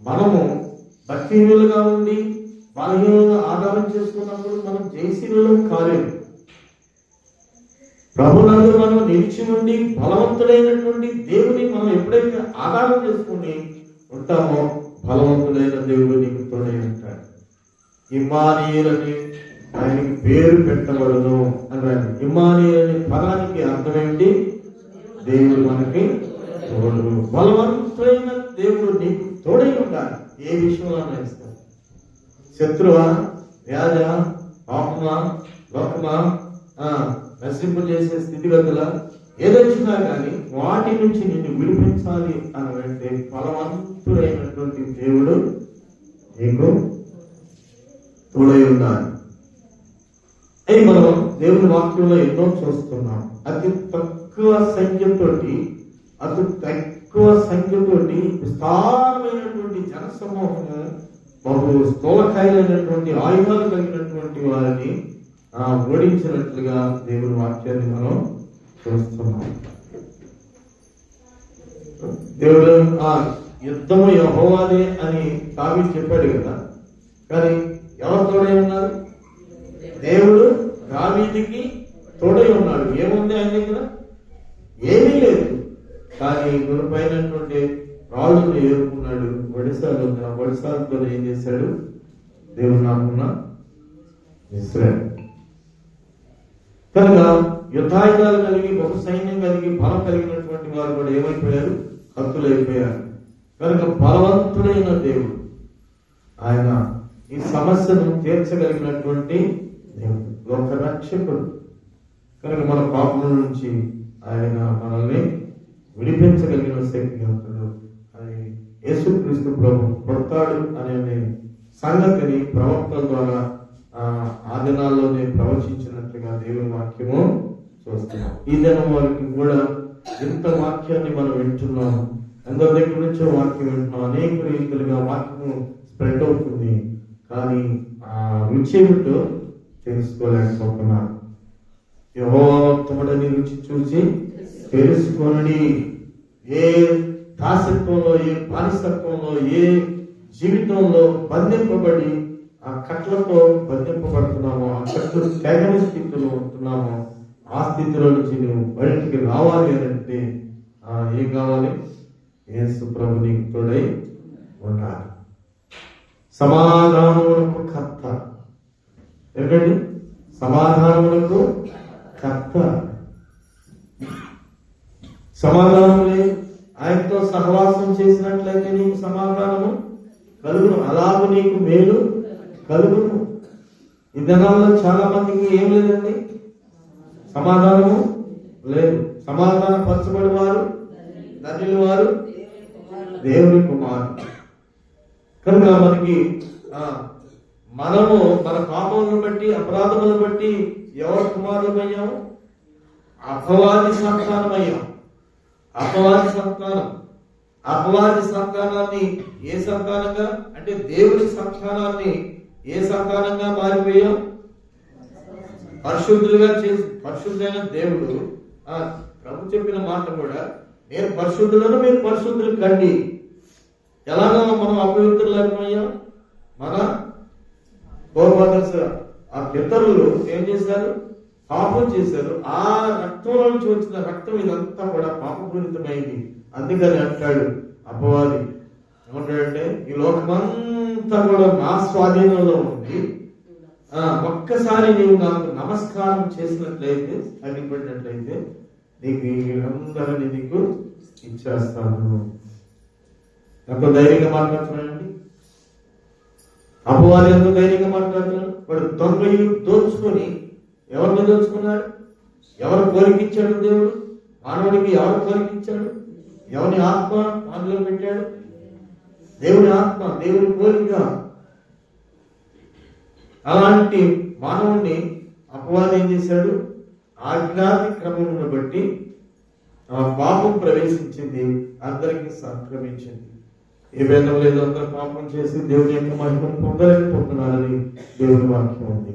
మనము భక్తిహీనులుగా ఉండి బలహీనులుగా ఆధారం చేసుకున్నప్పుడు మనం జయశీలు కాలేము. ప్రభునందు మనం నిలిచి ఉండి బలవంతుడైనటువంటి దేవుని మనం ఎప్పుడైతే ఆధారం చేసుకుని ఉంటామో బలవంతుడైన దేవుడు నీకు తోడై ఉంటాడు. ఇమ్మానుయేలు అని ఆయనకి పేరు పెట్టబడును అన్నాడు. ఇమ్మానుయేలు అనే పదానికి అర్థం ఏంటి? దేవుడు మనకి తోడు. బలవంతుడైన దేవుడు నీకు తోడై ఉండాలి. ఏ విషయంలో ఇస్తాడు? శత్రువా, వ్యాధ, పాపమా, లోకమా, నశింపు చేసే స్థితిగతుల ఏదొచ్చినా కానీ వాటి నుంచి నిన్ను విడిపించాలి అని అంటే బలవంతుడైనటువంటి దేవుడు నీకు తోడై ఉండాలి. అవి మనం దేవుని వాక్యంలో ఎన్నో చూస్తున్నాం. అతి తక్కువ సంఖ్యతోటి విస్తారమైనటువంటి జనసమూహము బహు స్థూలకాయలైనటువంటి ఆయుధాలు కలిగినటువంటి వారిని ఓడించినట్లుగా దేవుని వాక్యాన్ని మనం చూస్తున్నాం. దేవుడు యుద్ధము యెహోవాదే అని దావీదు చెప్పాడు కదా. కానీ ఎవరు తోడై ఉన్నారు? దేవుడు దావీదుకి తోడై ఉన్నాడు. ఏముంది ఆయన దగ్గర? ఏమీ లేదు. కానీ గురిపైనటువంటి రాళ్ళను ఏరుకున్నాడు. వడిసాలతో ఏం చేశాడు? దేవుడు నాకున్న ఇస్రాయేల్ కనుక యుద్ధాయుధాలు కలిగి బహు సైన్యం కలిగి బలం కలిగినటువంటి వారు కూడా ఏమైపోయారు? హతులైపోయారు. కనుక బలవంతుడైన దేవుడు ఆయన ఈ సమస్యను తీర్చగలిగినటువంటి దేవుడు, లోక రక్షకుడు. కనుక మన పాపముల నుంచి ఆయన మనల్ని విడిపించగలిగిన శక్తివంతుడు. అని యేసుక్రీస్తు ప్రభు పుడతాడు అనే సంగతిని ప్రవక్తల ద్వారా ఆ దినాల్లోనే ప్రవచించినట్లుగా దేవుని వాక్యము చూస్తున్నాం. ఈ దినం వారికి కూడా ఇంత వాక్యాన్ని మనం వింటున్నాం. అందరి దగ్గర నుంచో వాక్యం వింటున్నాం. అనేక రీతులుగా వాక్యము స్ప్రెడ్ అవుతుంది. కానీ ఆ రుచి ఏమిటో తెలుసుకోలేకపోతున్నారు. యెహోవా ఉత్తముడని రుచి చూసి తెలుసుకొనుడి. ఏ దాసత్వంలో, ఏ బానిసత్వంలో, ఏ జీవితంలో బంధింపబడి ఆ కట్లతో బంధింపబడుతున్నామో, ఆ కట్లు తెగని స్థితిలో ఉంటున్నామో, ఆ స్థితిలో నుంచి నువ్వు బయటికి రావాలి అంటే ఏం కావాలి? యేసు ప్రభు నీకు తోడై ఉండాలి. సమాధానములకు కర్త. ఏంటండి? సమాధానములకు కర్త. సమాధానం లేదు. ఆయనతో సహవాసం చేసినట్లయితే నీకు సమాధానము కలుగును. అలాగూ నీకు మేలు కలుగును. ఈ దినాల్లో చాలా మందికి ఏం లేదండి, సమాధానము లేదు. సమాధాన పరచబడి వారు ధన్యులు వారు దేవుని కుమారుడు. కనుక మనకి మనము మన పాపములను బట్టి, అపరాధములను బట్టి ఎవరు కుమారులమయ్యాము? అపవాది సంతానమయ్యాం. అపవాది సంతానం. అపవాది సంతానాన్ని ఏ సంతానంగా అంటే దేవుని సంతానాన్ని ఏ సంతానంగా మారిపోయాం? పరిశుద్ధులుగా చేసి పరిశుద్ధైన దేవుడు ప్రభు చెప్పిన మాట కూడా, నేను పరిశుద్ధులను మీరు పరిశుద్ధులు కండి. ఎలాగో మనం అపవిత్రులమయ్యాం. మన ఫోర్ఫాదర్స్ ఆ పితరులు ఏం చేశారు? పాపం చేశారు. ఆ రక్తంలో నుంచి వచ్చిన రక్తం ఇదంతా కూడా పాపపూరితమైంది. అందుకని అంటాడు అపవాది, ఏమంటాడంటే ఈ లోకమంతా కూడా నా స్వాధీనంలో ఉంది. ఒక్కసారి నీవు నాకు నమస్కారం చేసినట్లయితే, అగ్గిపెట్టినట్లయితే నీకు అందరినీ నీకు ఇచ్చేస్తాను. ఎంత ధైర్యంగా మాట్లాడుతున్నాడండి అపవాది. ఎంత ధైర్యంగా మాట్లాడుతున్నాడు. వాడు దొంగయు దోచుకొని ఎవరిని దోచుకున్నాడు? ఎవరు కోరికిచ్చాడు? దేవుడు మానవుడికి ఎవరు కోరికిచ్చాడు? ఎవరి ఆత్మ అందులో పెట్టాడు? దేవుని ఆత్మ, దేవుని కోరిక. అలాంటి మానవుణ్ణి అపవాది ఏం చేశాడు? ఆజ్ఞాతి క్రమమును బట్టి ఆ పాపం ప్రవేశించింది, అందరికీ సంక్రమించింది. ఏ భేదం లేదు, అందరూ పాపం చేసి దేవుని యొక్క మహిమను పొందలేకపోతున్నారని దేవుని వాక్యం ఉంది.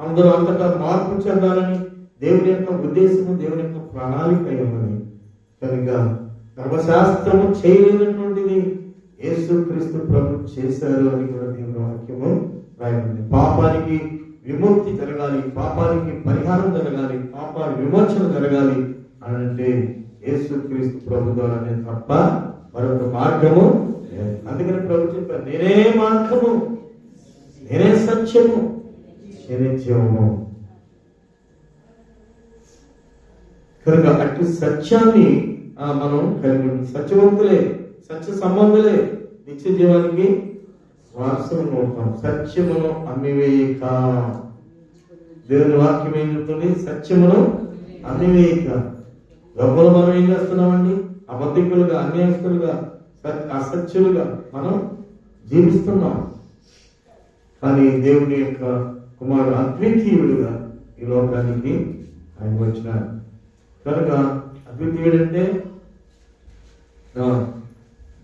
అందరూ అంతటా మార్పు చెందాలని దేవుని యొక్క ఉద్దేశము, దేవుని యొక్క ప్రణాళిక ఏమని. కనుక ధర్మశాస్త్రము చేయలేనటువంటిది యేసుక్రీస్తు ప్రభు చేశారు అని కూడా దేవుని వాక్యము రాయబడింది. పాపానికి విముక్తి జరగాలి, పాపానికి పరిహారం జరగాలి, పాప విమోచన జరగాలి అని అంటే యేసుక్రీస్తు ప్రభు ద్వారానే తప్ప మరొక మార్గము లేదు. అందుకని ప్రభు చెప్పారు, నేనే మార్గము, నేనే సత్యము, నేనే జీవము. కనుక అటు సత్యాన్ని మనం కలిగి సత్యవంతులే, సత్య సంబంధులే నిత్య జీవానికి వారసులు అవుతాం. సత్యమును అమ్మివేయక, దేవుని వాక్యం ఏం చెప్తుంది? సత్యమును అమ్మివేయక. లోపల మనం ఏం చేస్తున్నామండి? అబద్ధికులుగా, అన్యాయస్తులుగా, అసత్యులుగా మనం జీవిస్తున్నాం. కానీ దేవుని యొక్క కుమారుడు అద్వితీయుడుగా ఈ లోకానికి ఆయన వచ్చినాడు. కనుక అద్వితీయుడంటే,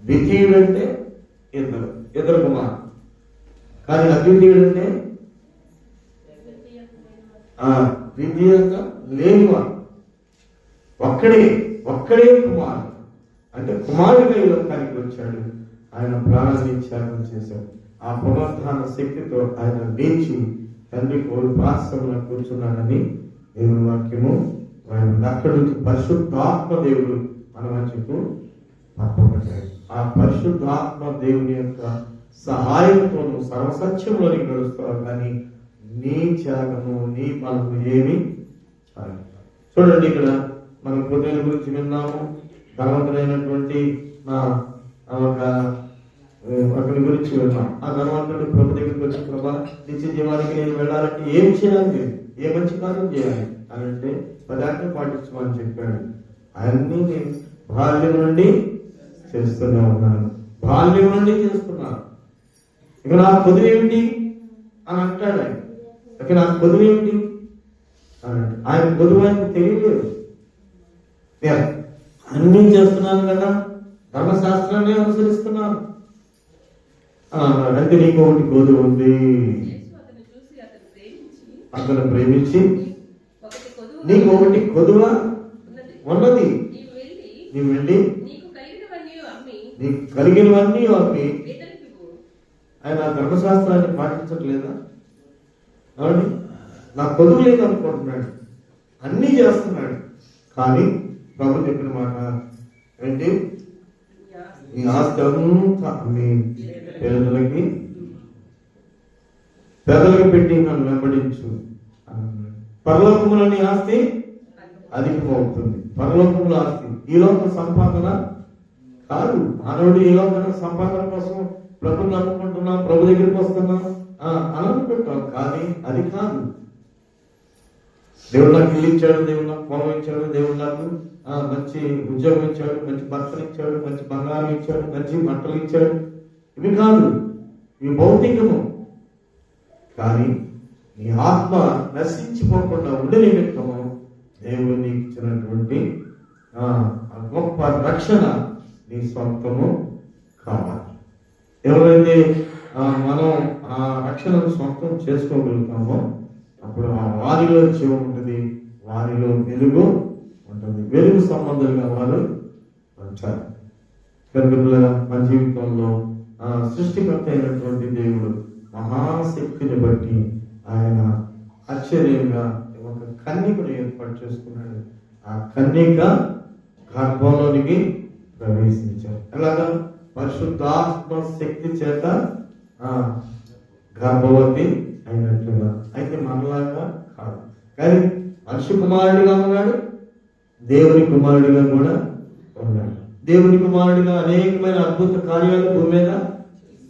ద్వితీయుడంటే ఇద్దరు కుమారు, కానీ అద్వితీయుడంటే ద్వితీయంగా లేనివాడు. ఒక్కడే కుమారుడు. అంటే కుమారుడిగా ఈ లోకానికి వచ్చాడు. ఆయన ప్రాణాన్ని త్యాగం చేశాడు. ఆ పునరుద్ధాన శక్తితో ఆయన లేచి తండ్రి పార్శ్వంలో కూర్చున్నాడని దేవుని వాక్యము ఆయన అక్కడి నుంచి పరిశుద్ధాత్మ దేవుడు మన మధ్యకు పంపబడ్డాడు. ఆ పరిశుద్ధాత్మ దేవుని యొక్క సహాయంతో సర్వసత్యంలోని గడుస్తావు, కానీ నీ త్యాగము, నీ బలము ఏమి చూడండి. ఇక్కడ మనం పొద్దున గురించి విన్నాము. ధనవంతుడైనటువంటి ఒకరి గురించి విన్నాం. ఆ ధనవంతుడు ప్రభు దగ్గరికి వచ్చి, ప్రభా నిత్య జీవానికి నేను వెళ్ళాలంటే ఏం చేయాలి, ఏ మంచి కార్యం చేయాలి అని అంటే 10 ఆజ్ఞలు పాటించమని చెప్పాడు. అన్నీ నేను బాల్యం నుండి చేస్తూనే ఉన్నాను, బాల్యం నుండి చేస్తున్నాను. ఇక నా కొద్ది ఏమిటి అని అంటాడు ఆయన. ఇక నా కొద్ది ఏమిటి అని ఆయన కొద్దు ఆయనకు తెలియలేదు. అన్నీ చేస్తున్నాను కదా, ధర్మశాస్త్రాన్ని అనుసరిస్తున్నాను అంటే నీకు ఒకటి కొద్దు ఉంది. అతను ప్రేమించి నీకు ఒకటి కొదువ ఉన్నది, నీవు వెళ్ళి నీకు కలిగినవన్నీ అమ్మి. ఆయన ధర్మశాస్త్రాన్ని పాటించట్లేదా? అవును, నా కొదువు లేదు అనుకుంటున్నాడు, అన్నీ చేస్తున్నాడు. కానీ ప్రభు చెప్పిన మాట ఏంటి? ఈ ఆస్తి అంతా అమ్మి పేదలకు పెట్టి నన్ను వెంబడించు. పరలోకములోని ఆస్తి అధికమవుతుంది. పరలోకముల ఆస్తి ఈ లోక సంపాదన కాదు. మానవుడు ఈ లోక సంపాదన కోసం ప్రభుని అనుకుంటున్నాం, ప్రభు దగ్గరికి వస్తున్నాం అని అనుకుంటాం, కానీ అది కాదు. దేవుడు నాకు ఇల్లు ఇచ్చాడు, దేవుడు నాకు పొలం ఇచ్చాడు, దేవుడు నాకు మంచి ఉద్యోగం ఇచ్చాడు, మంచి భర్తలు ఇచ్చాడు, మంచి బంగారం ఇచ్చాడు, మంచి బట్టలు ఇచ్చాడు. ఇవి కాదు, ఇవి భౌతికము. కానీ నీ ఆత్మ నశించిపోకుండా ఉండే నిమిత్తము దేవుడు నీకు ఇచ్చినటువంటి గొప్ప రక్షణ నీ సొంతము కావాలి. ఎవరైతే మనం ఆ రక్షణను సొంతం చేసుకోగలుగుతామో అప్పుడు ఆ వారిలో జీవం ఉంటుంది, వారిలో వెలుగు ఉంటుంది. వెలుగు సంబంధంగా వారు వచ్చారు. కనుక మన జీవితంలో సృష్టికర్త అయినటువంటి దేవుడు మహాశక్తిని బట్టి ఆయన ఆశ్చర్యంగా ఒక కన్యకను ఏర్పాటు చేసుకున్నాడు. ఆ కన్యక గర్భంలోనికి ప్రవేశించారు. అలాగా పరిశుద్ధాత్మ శక్తి చేత గర్భవతి అయినట్లుగా. అయితే మనలాగా కాదు, కానీ మనిషి కుమారుడిగా ఉన్నాడు, దేవుని కుమారుడిగా కూడా ఉన్నాడు. దేవుని కుమారుడిగా అనేకమైన అద్భుత కార్యాలు భూమి మీద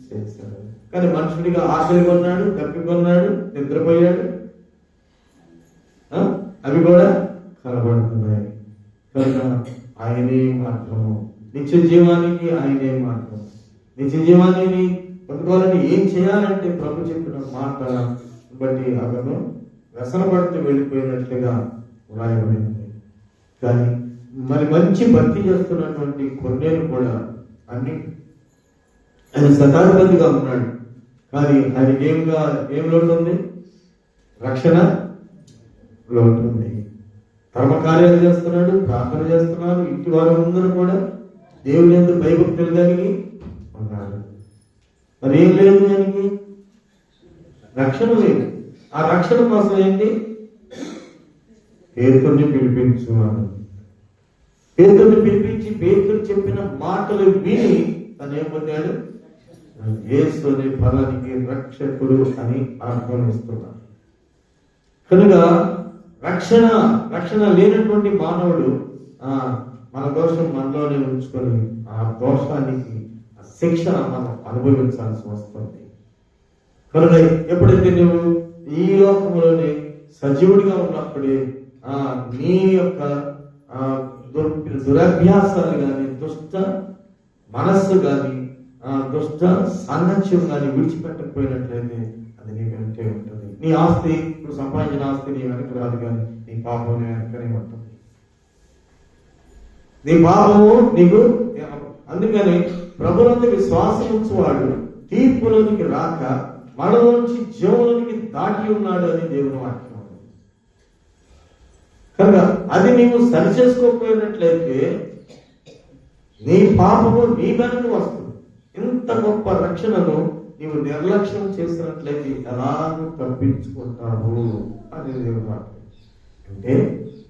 చేశాడు. కానీ మనుషుడిగా ఆకలి కొన్నాడు, తప్పికొన్నాడు, నిద్రపోయాడు, అవి కూడా కనబడుతున్నాయి. కనుక ఆయనే మార్గము, నిత్య జీవానికి ఆయనే మార్గం. నిత్య జీవాన్ని పొందుకోవాలని ఏం చేయాలంటే ప్రభు చెప్పిన మాట బట్టి అతను వ్యసనపడుతూ వెళ్ళిపోయినట్లుగా వ్రాయబడింది. కానీ మరి మంచి భక్తి చేస్తున్నటువంటి కొన్నేరు కూడా అన్ని ఆయన శతాధిపతిగా ఉన్నాడు, కానీ ఆయనకి ఏం లోటు ఉంది? రక్షణ లోటు ఉంది. కర్మకార్యాలు చేస్తున్నాడు, ప్రార్థన చేస్తున్నాడు, ఇంటి వారందరూ కూడా దేవుని యందు భయభక్తులు కలిగి ఉన్నారు. మరి ఏం లేదు, ఆయనకి రక్షణ లేదు. ఆ రక్షణ కోసం ఏంటి? పేతురుని పిలిపించు అని. పేతురుని పిలిపించి పేతురు చెప్పిన మాటలు విని తను ఏం పొందాడు? యేసు అనే పదానికి రక్షకుడు అని అర్థం ఇస్తున్నాడు. కనుక రక్షణ లేనటువంటి మానవుడు మన దోషం మనలోనే ఉంచుకొని ఆ దోషానికి శిక్షణ మనం అనుభవించాల్సి వస్తుంది. కనుక ఎప్పుడైతే నువ్వు ఈ లోకంలోనే సజీవుడిగా ఉన్నప్పుడే నీ యొక్క దురభ్యాసాలు కానీ, దుష్ట మనస్సు కానీ, దుష్ట సాంగత్యం కానీ విడిచిపెట్టకపోయినట్లయితే అది నీ వెంటే ఉంటుంది. నీ ఆస్తి, ఇప్పుడు సంపాదించిన ఆస్తి నీ వెనక రాదు, కానీ నీ పాపం నీ వెనకనే ఉంటుంది. నీ పాపము నీకు. అందుకని ప్రభునందు విశ్వాసం ఉంచువాడు తీర్పులోనికి రాక మనలోంచి జీవంలోనికి దాటి ఉన్నాడు అని దేవుని వాక్యం. కనుక అది నీవు సరి చేసుకోకపోయినట్లయితే నీ పాపము నీ వెనక వస్తుంది. ఇంత గొప్ప రక్షణను నీవు నిర్లక్ష్యం చేసినట్లయితే ఎలాగూ తప్పించుకుంటావు అని దేవుని వాక్యం. అంటే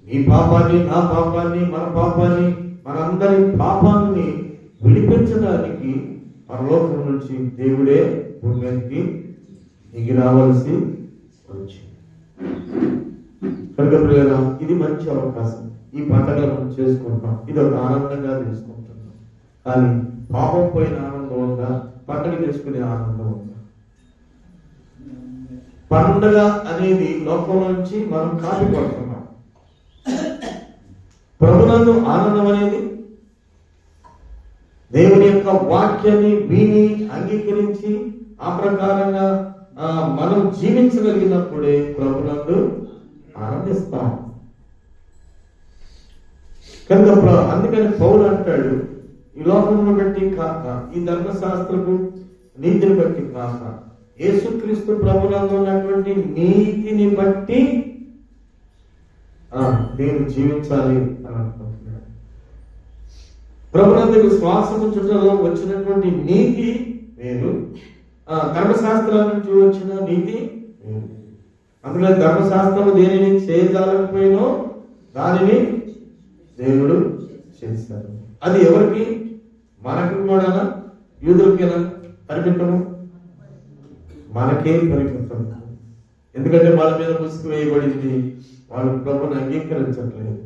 నీ పాపాన్ని, నా పాపాన్ని, మన పాపాన్ని, మనందరి పాపాన్ని విడిపించడానికి పరలోకం నుంచి దేవుడే భూమికి దిగి రావాల్సి వచ్చింది. కనుక ప్రియులారా, ఇది మంచి అవకాశం. ఈ పండుగ మనం చేసుకుంటాం, ఇది ఒక ఆనందంగా చేసుకుంటున్నాం. కానీ పాపం పోయిన ఆనందం ఉందా? పండుగ చేసుకునే ఆనందం ఉందా? పండుగ అనేది లోకం నుంచి మనం కాపిపడుతున్నాం. ప్రభునందు ఆనందం అనేది దేవుని యొక్క వాక్యాన్ని విని అంగీకరించి ఆ ప్రకారంగా మనం జీవించగలిగినప్పుడే ప్రభునందు ఆనందిస్తాం. కనుక అందుకని పౌలు అంటాడు, ఈ లోకమును బట్టి కాక, ఈ ధర్మశాస్త్రపు నీతిని బట్టి కాక, యేసుక్రీస్తు ప్రభునందు ఉన్నటువంటి నీతిని బట్టి నేను జీవించాలి అని అనుకుంటున్నాడు. ప్రభునందు విశ్వాసము చుట్టలో వచ్చినటువంటి నీతి వేరు, ధర్మశాస్త్రాల నుంచి వచ్చిన నీతి వేరు. అందుకని ధర్మశాస్త్రము దేనిని చేయజాలకపోయినో దానిని దేవుడు చేశాడు. అది ఎవరికి? మనకి కూడా, యూదులకేనా పరిమితము? మనకే పరిమితం. ఎందుకంటే వాళ్ళ మీద ముసుగు వేయబడింది. వాళ్ళు ప్రభుని అంగీకరించట్లేదు.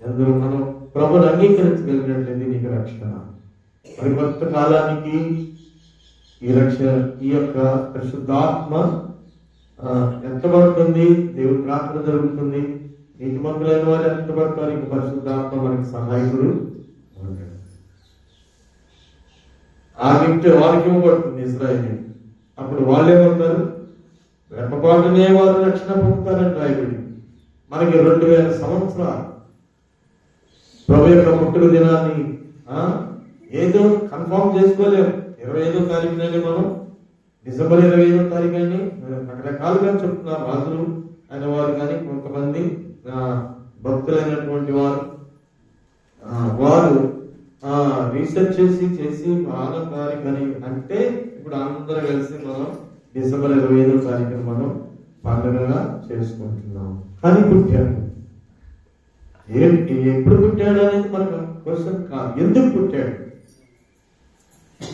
ఎందుకు మనం ప్రభుని అంగీకరించగలిగినట్లయితే నీకు రక్షణ. మరి కొంతకాలానికి ఈ రక్షణ, ఈ యొక్క పరిశుద్ధాత్మ ఎంతబడుతుంది? దేవుడి ప్రార్థన జరుగుతుంది. నీతిమంతులైన వారు ఎంతబడతారు? ఇంక పరిశుద్ధాత్మ మనకి సహాయకుడు. ఆ గిఫ్ట్ వారికి ఇవ్వబడుతుంది ఇశ్రాయేలు. అప్పుడు వాళ్ళేమవుతారు? రెప్పపాటునే వారు రక్షణ పొందుతారని రాయబడి. మనకి 2000 సంవత్సరాలు ప్రభు యొక్క పుట్టుక దినాన్ని ఏదో కన్ఫర్మ్ చేసుకోలేము. 25వ తారీఖునని మనం, డిసెంబర్ 25వ తారీఖు అని రకరకాలుగా చెప్తున్నారు రాజులు అయిన వారు కానీ, కొంతమంది భక్తులైనటువంటి వారు రీసెర్చ్ చేసి 4వ తారీఖు అని అంటే, ఇప్పుడు అందరూ కలిసి మనం డిసెంబర్ 25వ తారీఖున మనం పండుగగా చేసుకుంటున్నాం. కానీ పుట్టాడు. ఎప్పుడు పుట్టాడు అనేది మనకు క్వశ్చన్ కాదు. ఎందుకు పుట్టాడు?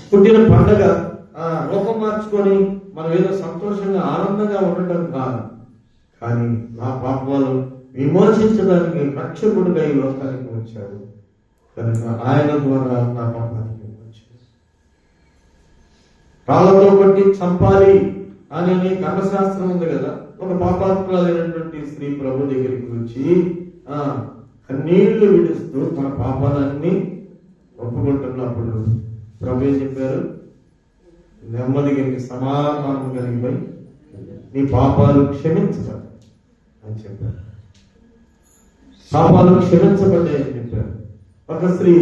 పుట్టిన పండుగ రూపం మార్చుకొని మనం ఏదో సంతోషంగా ఆనందంగా ఉండటం కాదు. కానీ నా పాపాలు విమోచించడానికి రక్షకుడుగా ఈ లోకానికి వచ్చాడు. కనుక ఆయన ద్వారా నా పాపానికి వచ్చాడు. రాళ్లతో కొట్టి చంపాలి అని కర్మశాస్త్రం ఉంది కదా. ఒక పాపాత్మురాలైనటువంటి స్త్రీ ప్రభు దగ్గరికి వచ్చి కన్నీళ్లు విడుస్తూ మన పాపాలన్నీ ఒప్పుకుంటున్నప్పుడు ప్రభు ఏం చెప్పారు? నెమ్మదిగా సమాధానం కలిగిపోయి నీ పాపాలు క్షమించబడ్డాయి అని చెప్పారు. పాపాలు క్షమించబడ్డాయి అని చెప్పారు. ఒక స్త్రీ,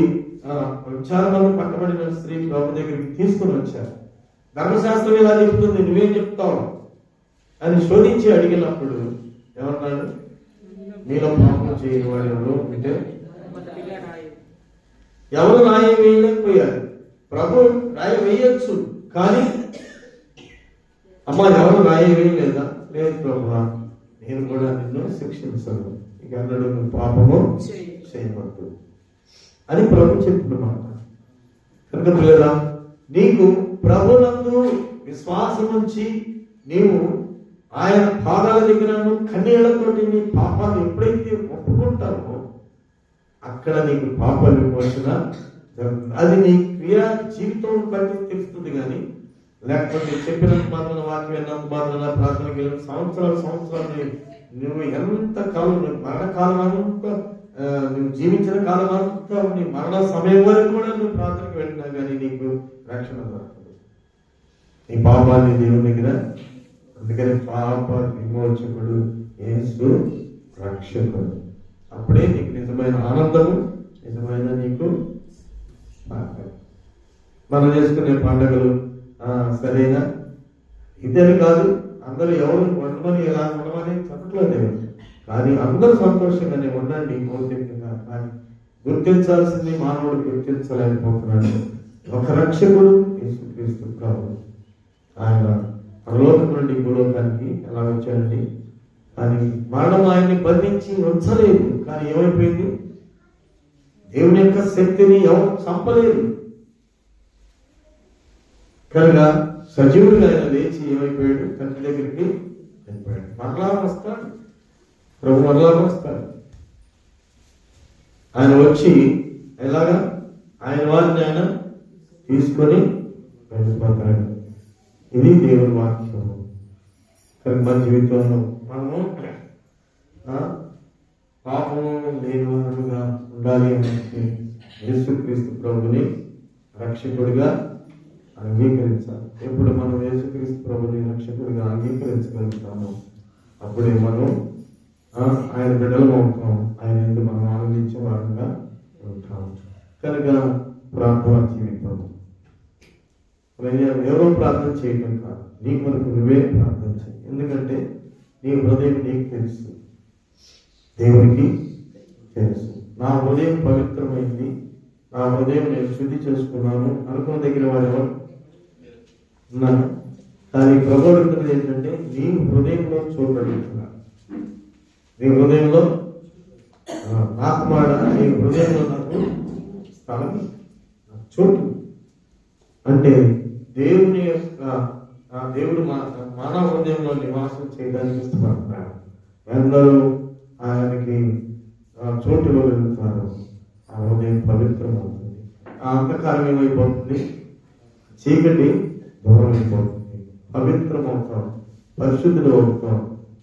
విచారణలో పట్టబడిన స్త్రీ ప్రభు దగ్గరికి తీసుకుని వచ్చారు. ధర్మశాస్త్రం ఇలా చెప్తుంది, నువ్వేం చెప్తావు అని శోధించి అడిగినప్పుడు ఏమన్నాడు? నీలో పాపం చేయని వాడు ఎవరు అంటే ఎవరు రాయి వేయలేకపోయారు. ప్రభు రాయి వేయచ్చు, కానీ అమ్మ ఎవరు రాయి వేయలేదా? లేదు ప్రభువా, నేను కూడా నిన్ను శిక్షించను, ఇక అన్నడు నువ్వు పాపము చేయవద్దు అని ప్రభు చెప్తున్నమాట. కనుక పిల్లరా, నీకు ప్రభునందు విశ్వాసం ఉంచి నీవు ఆయన పాదాల దగ్గర కన్నీళ్లతోటి నీ పాపాన్ని ఎప్పుడైతే ఒప్పుకుంటావో అక్కడ నీకు పాప విమోచన జరుగుతుంది. అది నీ క్రియా జీవితం బట్టి తెలుస్తుంది. కానీ లేకపోతే చెప్పినంత మాత్రం, వాక్యం విన్నంత మాత్రం, ప్రార్థనకి వెళ్ళిన సంవత్సరాలు నువ్వు ఎంత కాలం, మరణకాలం అంతా, నువ్వు జీవించిన కాలం అంతా, నీ మరణ సమయం వరకు కూడా నువ్వు ప్రార్థనకి వెళ్ళినా కానీ నీకు రక్షణ దొరకదు. నీ పాపాన్ని దేవుని దగ్గర, అందుకని పాప విమోచకుడు యేసు రక్షకుడు. అప్పుడే నీకు నిజమైన ఆనందము, నిజమైన నీకు మనం చేసుకునే పండుగలు సరైన ఇద్దరు కాదు, అందరూ ఎవరు ఉండమని ఎలా ఉండమని చెప్పట్లేదు. కానీ అందరూ సంతోషంగానే ఉండండి భౌతికంగా. కానీ గుర్తించాల్సింది మానవుడు గుర్తించలేకపోతున్నాడు. ఒక రక్షకుడు యేసుక్రీస్తు ప్రభువు. ఆయన పరలోకం నుండి భూలోకానికి ఎలా వచ్చాడండి? కానీ మరణం ఆయన్ని బంధించి ఉంచలేదు. కానీ ఏమైపోయింది? దేవుని యొక్క శక్తిని ఎవరు చంపలేదు కనుక సజీవుడిగా ఆయన లేచి ఏమైపోయాడు? తండ్రి దగ్గరికి వెళ్ళిపోయాడు. మరలా వస్తాడు ప్రభు, మరలా వస్తాడు. ఆయన వచ్చి ఎలాగా ఆయన వారిని ఆయన తీసుకొని వెళ్ళిపోతాడు. ఇది దేవుని వాక్యం. కనుక మన జీవితంలో మనము పాపము లేని వారుగా ఉండాలి అంటే యేసుక్రీస్తు ప్రభుని రక్షకుడిగా అంగీకరించాలి. ఎప్పుడు మనం యేసుక్రీస్తు ప్రభుని రక్షకుడిగా అంగీకరించగలుగుతాము అప్పుడే మనం ఆయన బిడ్డలు అవుతాం. ఆయన ఎందుకు మనం ఆనందించే వారంగా ఉంటాం. కనుక ప్రార్థన జీవితం ఎవరో ప్రార్థన చేయటం కాదు, నీకు మనకు నువ్వే ప్రార్థన చేయి. ఎందుకంటే నీ హృదయం నీకు తెలుసు, దేవునికి తెలుసు. నా హృదయం పవిత్రమైంది, నా హృదయం నేను శుద్ధి చేసుకున్నాను అనుకున్న దగ్గర వాడు ఎవరు ఉన్నాను. కానీ ప్రభు అడుగుతున్నది ఏంటంటే నీ హృదయంలో చూడగలుగుతున్నా. నీ హృదయంలో నాకు మాట, నీ హృదయంలో నాకు స్థలం, చోటు. అంటే దేవుని యొక్క దేవుడు మానవ హృదయంలో నివాసం చేయడానికి ఇష్టపడుతున్నాడు. ఎందరూ ఆయనకి చోటు ఇవ్వగలుగుతారు. ఆ హృదయం పవిత్రమవుతుంది. ఆ అంధకారం ఏమైపోతుంది? చీకటి దూరం అయిపోతుంది. పవిత్రమవుతాం, పరిశుద్ధులు అవుతాం,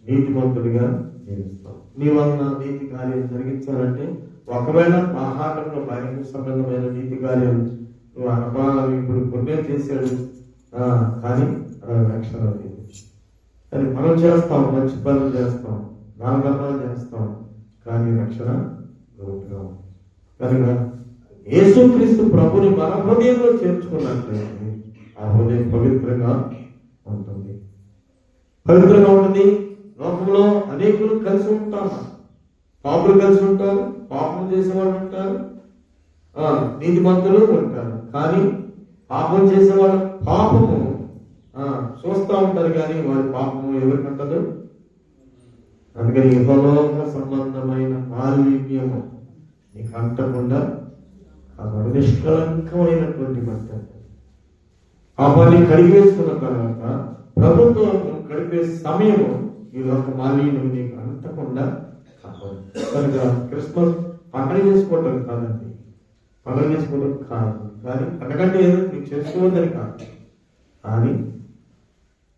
నీతిమంతుడిగా జీవిస్తాం. నీ వలన నీతి కార్యాలు జరిగించాలంటే ఒకవేళ ఆహారంలో బహిరంగ సంబంధమైన నీతి కార్యాలు నువ్వు అనుభవాలు ఇప్పుడు కొన్నే చేశాడు, కానీ రక్షణ లేదు. కానీ మనం చేస్తాం, మంచి పనులు చేస్తాం, నామకరణాలు చేస్తాం, కానీ రక్షణ దొరుకుతాం. కనుక యేసుక్రీస్తు ప్రభుని మన హృదయంలో చేర్చుకున్నట్లయితే ఆ హృదయం పవిత్రంగా ఉంటుంది. పవిత్రంగా ఉంటుంది. లోకంలో అనేకులు కలిసి ఉంటాం, పాపులు కలిసి ఉంటారు, పాపం చేసేవాళ్ళు ఉంటారు, నీతిమంతులు ఉంటారు. కానీ పాపం చేసేవాళ్ళు పాపము చూస్తూ ఉంటారు, కానీ వారి పాపము ఎవరికి అంటదు. అందుకని ఇహలోక సంబంధమైన మాలిన్యము నీకు అంటకుండా నిష్కలంకమైనటువంటి భర్త పాపాన్ని కడిగివేసుకున్న తర్వాత ప్రభుత్వం గడిపే సమయము ఈ లోక మాలిన్యం నీకు అంటకుండా కాపాడు. కనుక క్రిస్మస్ పండుగ చేసుకోవటం కాదండి, పండుగ చేసుకోవడం కాదు. కానీ అంతకంటే ఏదో నీకు చేసుకోవద్దని కాదు, కానీ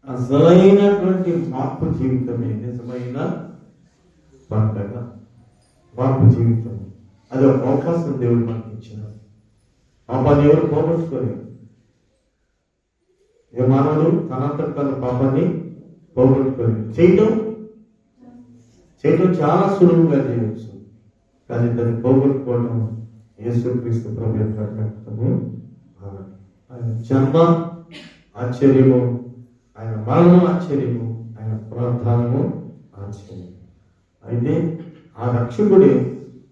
అసలైనటువంటి మార్పు జీవితమే నిజమైన పండగ. మార్పు జీవితం అది ఒక అవకాశం దేవుడు మనకి ఇచ్చినాడు. పాపాన్ని ఎవరు పోగొట్టుకోలేదు. ఏ మానవుడు తనంతట తన పాపాన్ని పోగొట్టుకోలేదు. చేయటం చాలా సులువుగా చేయవచ్చు, కానీ దాన్ని పోగొట్టుకోవడం యేసుక్రీస్తు ప్రభు యొక్క రక్తము. ఆయన జన్మ ఆశ్చర్యము, ఆయన మరణం ఆశ్చర్యము, ఆయన పునరుద్ధానము ఆశ్చర్యం. అయితే ఆ రక్షకుడే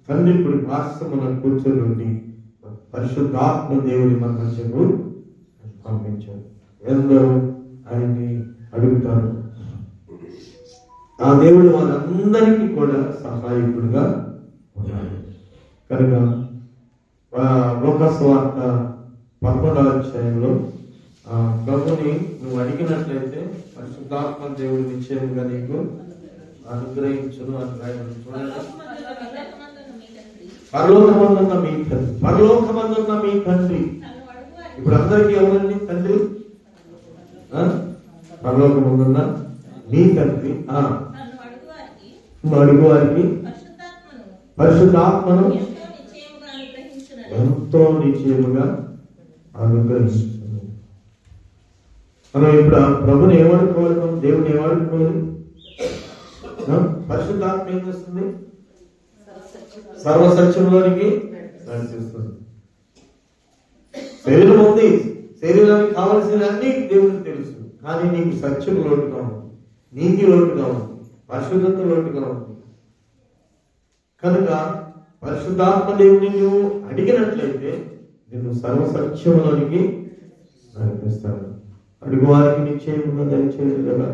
తండ్రి కుడి పార్శ్వమున కూర్చొని ఉండి పరిశుద్ధాత్మ దేవుని మన మధ్యకు పంపించాడు. ఎందరూ ఆయన్ని అడుగుతారు, ఆ దేవుడు వారందరికీ కూడా సహాయకుడిగా ఉన్నాడు. కనుక లోకస్వార్త 11వ అధ్యాయంలో ప్రభుని నువ్వు అడిగినట్లయితే పరిశుద్ధాత్మ దేవుడు నిశ్చయంగా నీకు అనుగ్రహించును అని రాయబడింది. పరలోకమందున్న మీ తండ్రి, పరలోకమందున్న మీ తండ్రి. ఇప్పుడు అందరికీ ఎవరండి తండ్రి? పరలోకమందున్న మీ తండ్రి అడుగు వారికి పరిశుద్ధాత్మను ఎంతో నిశ్చయముగా అనుగ్రహిస్తుంది. మనం ఇప్పుడు ప్రభుని ఏమనుకోవాలి? మనం దేవుని ఏమనుకోవాలి? పరిశుద్ధాత్మ ఏం చేస్తుంది? సర్వసత్యంలోనికి నడిపిస్తుంది. శరీరం ఉంది, శరీరానికి కావలసిన అన్ని దేవునికి తెలుసు. కానీ నీకు సత్యం లోటుగా ఉంది, నీతి లోటుగా ఉంది, పరిశుద్ధత లోటుగా ఉంది. కనుక పరిశుద్ధాత్మ దేవుని నువ్వు అడిగినట్లయితే నిన్ను సర్వసత్యంలోనికి నడిపిస్తాడు. అడుగు వారికి నిశ్చయముగా దయచేయదు కదా.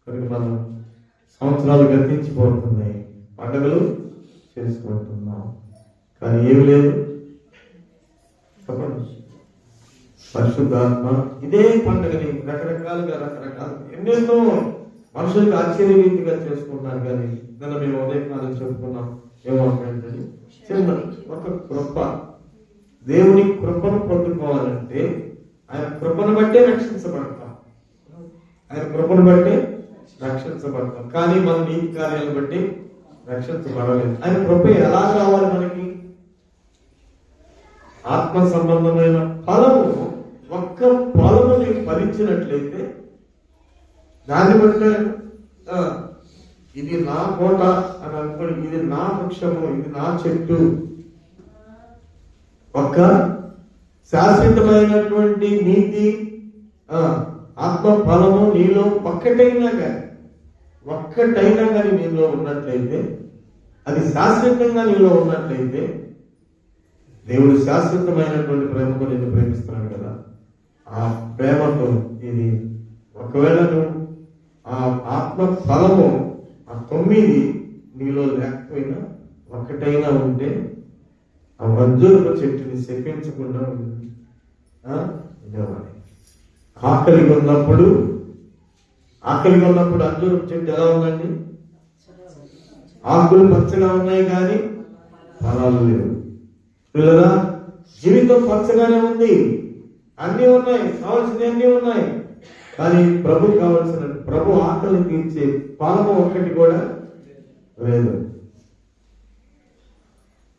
కనుక మనం సంవత్సరాలు గతించిపోతున్నాయి, పండుగలు చేసుకుంటున్నాం, కానీ ఏమి లేదు. చెప్పండి. పరిశుద్ధాత్మ ఇదే పండుగని రకరకాలుగా ఎన్నెన్నో మనుషులకు ఆశ్చర్యరీతిగా చేసుకుంటున్నారు. కానీ నిన్న మేము ఉదయకాలం చెప్పుకున్నాం ఏమంటే చిన్న ఒక కృప, దేవుని కృపను పొందుకోవాలంటే ఆయన కృపను బట్టే రక్షించబడతాం, ఆయన కృపను బట్టే రక్షించబడతాం. కానీ మన నీతి కార్యాలను బట్టి రక్షించబడలేదు. ఆయన కృప ఎలా కావాలి మనకి? ఆత్మ సంబంధమైన ఫలము, ఒక్క ఫలము నీకు ఫలించినట్లయితే దాన్ని బట్టి ఇది నా కోట అని అనుకోని, ఇది నా వృక్షము, ఇది నా చెట్టు. ఒక్క శాశ్వతమైనటువంటి నీతి ఆత్మ ఫలము నీలో ఒక్కటైనా కానీ నీలో ఉన్నట్లయితే, అది శాశ్వతంగా నీలో ఉన్నట్లయితే, దేవుడు శాశ్వతమైనటువంటి ప్రేమతో నిన్ను ప్రేమిస్తున్నాడు కదా. ఆ ప్రేమతో ఇది ఒకవేళ నువ్వు ఆ ఆత్మ ఫలము ఆ 9 నీలో లేకపోయినా ఒక్కటైనా ఉంటే ఆ మంజూరు చెట్టుని శపించకుండా ఉండేవాడి. ఆకలిగా ఉన్నప్పుడు అంజూరు చెట్టు ఎలా ఉందండి? ఆకులు పచ్చగా ఉన్నాయి కానీ ఫలాలు లేవు. పిల్లరా, జీవితం పచ్చగానే ఉంది, అన్నీ ఉన్నాయి, కావాల్సినవి అన్నీ ఉన్నాయి. కానీ ప్రభు ఆకలి తీర్చే ఫలము ఒక్కటి కూడా లేదు.